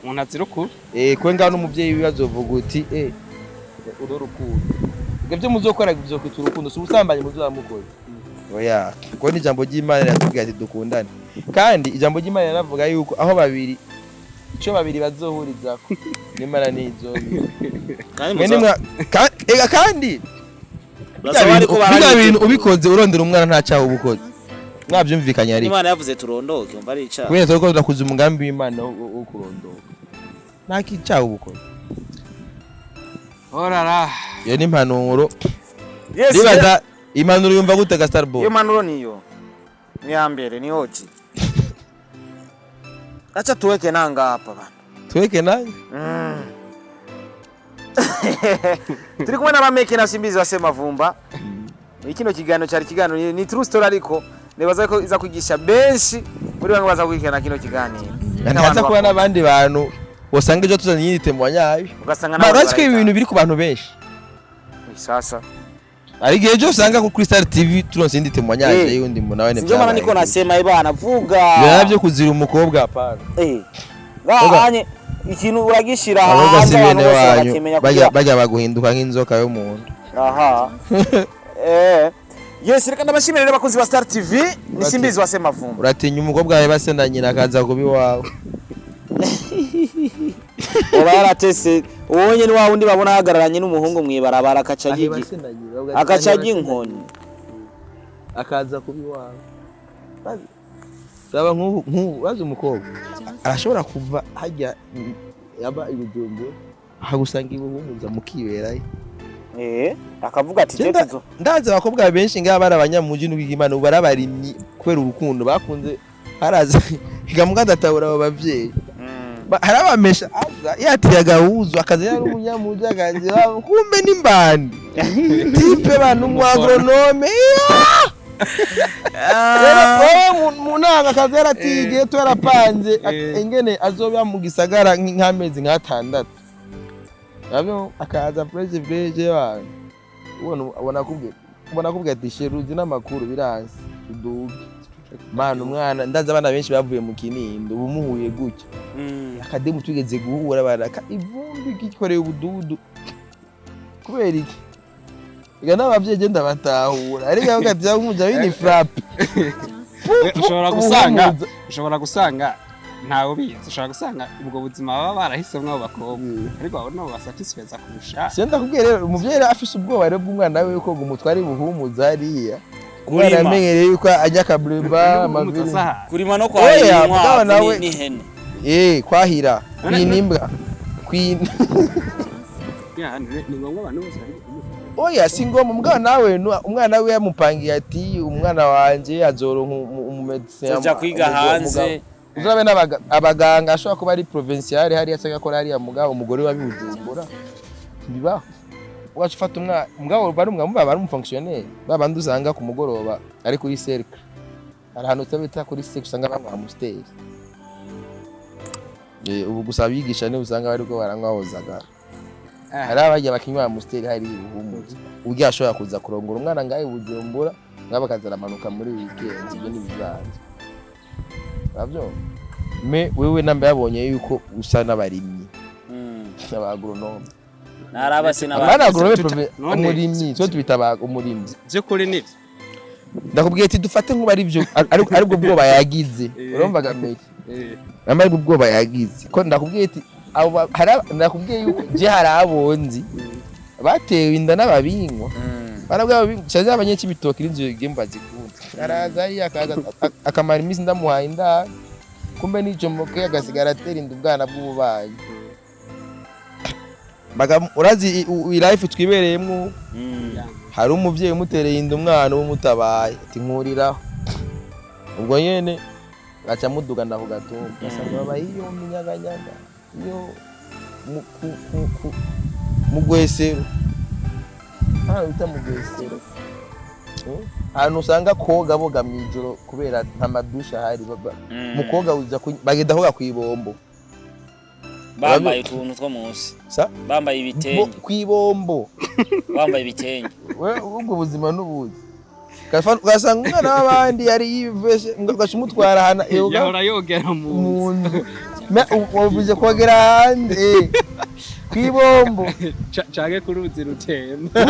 A: umuntu azira ukuri
C: kwenga n'umuvyeyi bibazovuga uti urukundo ibyo muzokora bizokwita urukundo si ubusambanye muzobamukoze oya ko ni ijambo ry'Imana riratubwira ati dukundane kandi ijambo ry'Imana riravuga yuko aho babiri ico babiri bazohurizako n'Imana nizo kandi Biga bintu ubikoze urondera umwana nta cyaha ubukoze mwabyumvikanye ari
B: Imana yavuze turondoke umva ari icaha
C: kubera ko turakuza umugambi w'Imana wo kurondoka nta cyaha ubukoze
A: orara
C: iyo ni impanuro nibaza impanuro yumva gute ga Starboy
B: iyo mpanuro niyo ni ya mbere ni hoji acha tuweke nanga hapa bana
C: tuweke nanga
B: turi kumwe n'abameke na Simbizi wa SEMAVUMBA ikino kiganiro cyari kiganiro ni true story ariko nibaza ko iza kwigisha benshi muri bamwe baza kwikana kino kiganiro
C: ntaza kuba n'abandi bantu usanga ejo tuzanye yite mu banyabi
B: ugasanga
C: narazwe ibintu biri ku bantu benshi
B: sasa
C: ari gihe ejo usanga kuri Star TV turonse indite mu banyabi yundi mu nawe ne
B: bya bana niko nasema ibana vuga
C: yabyo kuzira umukobwa apana
B: banye ikintu uragishira hanze abantu bose bakimenya
C: bajya baguhinduka nk'inzoka yo mu nda
B: aha yes reka ndabashimira rero bakunzi ba Star TV ni Simbizi wa SEMAVUMBA
C: uratinya umukobwa wawe base na nyina akaza kubi wawe
B: obaratese ubonye ni wa wundi babona hagararanye n'umuhungu mwibarabara akacagi inkoni
C: akaza kubi wawe saba nk'ubu bazi umukobwa arashobora kuva hajya yaba ibijumbo hagusanga ibuhumuza mukiberayo
B: akavuga ati jetezo
C: ndaza abakobwa benshi ngaba barabanyamuji n'ubw'Imana barabarimyi kubera urukundo bakunze haraza igamuga databura abo bavyeyi harabamesha aza yatiye gahuzu akaza yari umunyamuji aganze kumbe nimbandi tipe bantu mu agronome munanga akaza yaratiye twarapanze ingene azoba mu gisagara nk'amezi nk'atandatu Abyo akaza president yawe ubona kubwe ati sheruzi n'amakuru biranze uduge mana umwana ndaza abana benshi bavuye mu Kinindo bumuhuye gutya akademu tugeze guhura baraka ivumbi gikoreye ubududu kubera iki iga n'abavyeyi genda batahura ariko akati yamuja wini frappe
A: ushobora gusanga ntawe bizi ushobora gusanga ubwo buzima baba barahisemwe abo bakobwa ariko abo nabo basatisfeza kurusha
C: senda kubwira rero umuvyeyi afise ubwoba rero bw'umwana we ko umutwari buhumuza hariya kurima amenyereye yuko ajya kabreba amaviri
B: kurima no kwahira ni hene
C: kwahira kwinimbwa
A: ni ngombwa abantu bose
C: oya singoma umwana we yamupangiye ati umwana wanje azoronka umumedecin
B: aja kwiga hanze
C: uzabe n'abaganga ashobora kuba ari provincial hari yasaga ko ari mugabo umugore wabibujumbura bibaho wacufata umugabo bari bari mu fonctionnaire babandi usanga ku mugoroba ari kuri cercle arahantu tabita kuri cercle usanga bamwa musteri ubu gusaba yigisha ne usanga bari ko barangwahozaga hari abajya bakinywa musteri hari ubuhumuza ugiye ashobora kuza kurongora umwana ngaye bujumbura ngabakazara amanuka muri weekend ibyo ni bizanze Abyo wewe namba yabonye yuko usa n'abarimyi n'abagronome
B: narabase
C: n'abagronome umurimyi cyo tubita umurimyi
A: byo kuri nibyo
C: ndakubwiye ati dufate nkuba ari byo ariko bwoba yagize urumva gameke namari bwoba yagize ko ndakubwiye ati ndakubwiye yuko je harabonzi batewe inda n'ababingo barabwa cyaje abanyeki bitoki n'inzu gemba zikunda araza ari akaza akamara imisi ndamuhaye inda kumbe nico moke agasigara atera inda ubwana bw'ububayi urazi life twibereyemo hari umuvyeyi umutereye inda umwana w'umutabaye ati nkuriraho ubwo nyene gaca muduga ndaho gatumba asanga babayiyo minyaganyaga yo mugwesero utamugwesero ahantu usanga koga boga mwijoro kubera nta madusha hari mukoga uza bagenda hoga kwibombo
B: bambaye utuntu two munsi bambaye ibitenge
C: kwibombo
B: bambaye ibitenge
C: ubwo buzima n'ubuzi gasanga umwana w'abandi yari yiveshe ngashimutwara hana
A: yahora yogera mu nzu
C: wavuze kogera hanze kwibombo
A: canke ku ruzi rutemba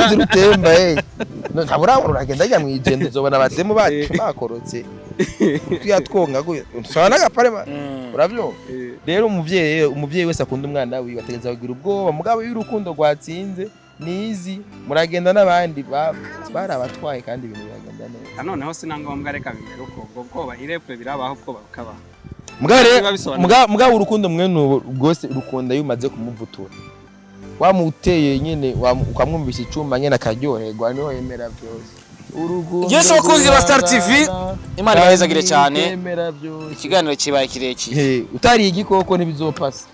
C: ntabura uragenda ajya mu igendo uzobona abatemu bakorotse twiyatwonga usaba n'agaparema uravyumva rero umuvyeyi wese akunda umwana wiwe ategeza kugira ubwoba mugabo y'urukundo rwatsinze nizi muragenda n'abandi bari abatwaye kandi ibintu biragenda neza
A: noneho sinangombwa reka bimera uko ubwo bwoba irepwe birabaho ubwoba bukabaho
C: mugabo urukundo mwene rwose rukunda iyo umaze kumuvutura wamuteye nyene ukamwumvisha icuma nyene akaryoherwa niho yemera byose
B: Yesu wakunzi wa Star TV Imana ibahezagire cyane ikiganiro kibaye kirekire
C: utari igikoko ntibizopasa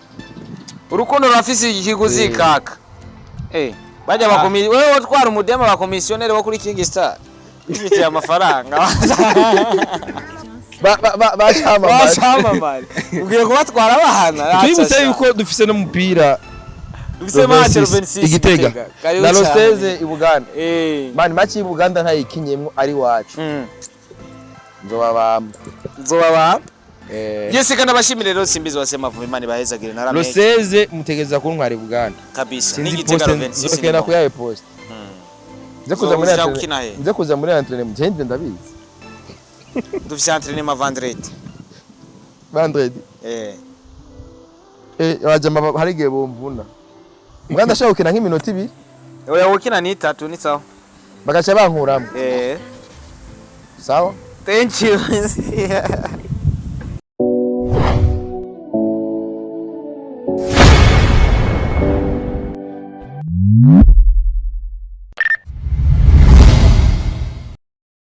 B: urukundo rurafise ikiguzi kaka bajya bakomeye wewe watwara umudema ba komisionere bo kuri King Star bifite amafaranga bacamamare ugiye kubatwara abahana
C: twibutse yuko dufise n'umupira
B: dufise match 26
C: Igitega na Roseze i Buganda mani match i Buganda ntayikinyemwo ari wacu nzobaba
B: Yese kana bashimire rero Simbizi wa SEMAVUMBA Imana ibahezagire narameke
C: Roseze mutegeza ko ntwari Buganda
B: kabisa n'Igitega 26
C: nzokera ku yawe post nze kuza muri entraînement gende ndabizi
B: dufise entraînement
C: vendredi wajama hari gihe bomvuna Muganda ashaka gukina nk'iminota 2
B: oya wukina ni 3 ni sawa
C: bagaca bankuramo
B: sawa
C: sawa
B: thank you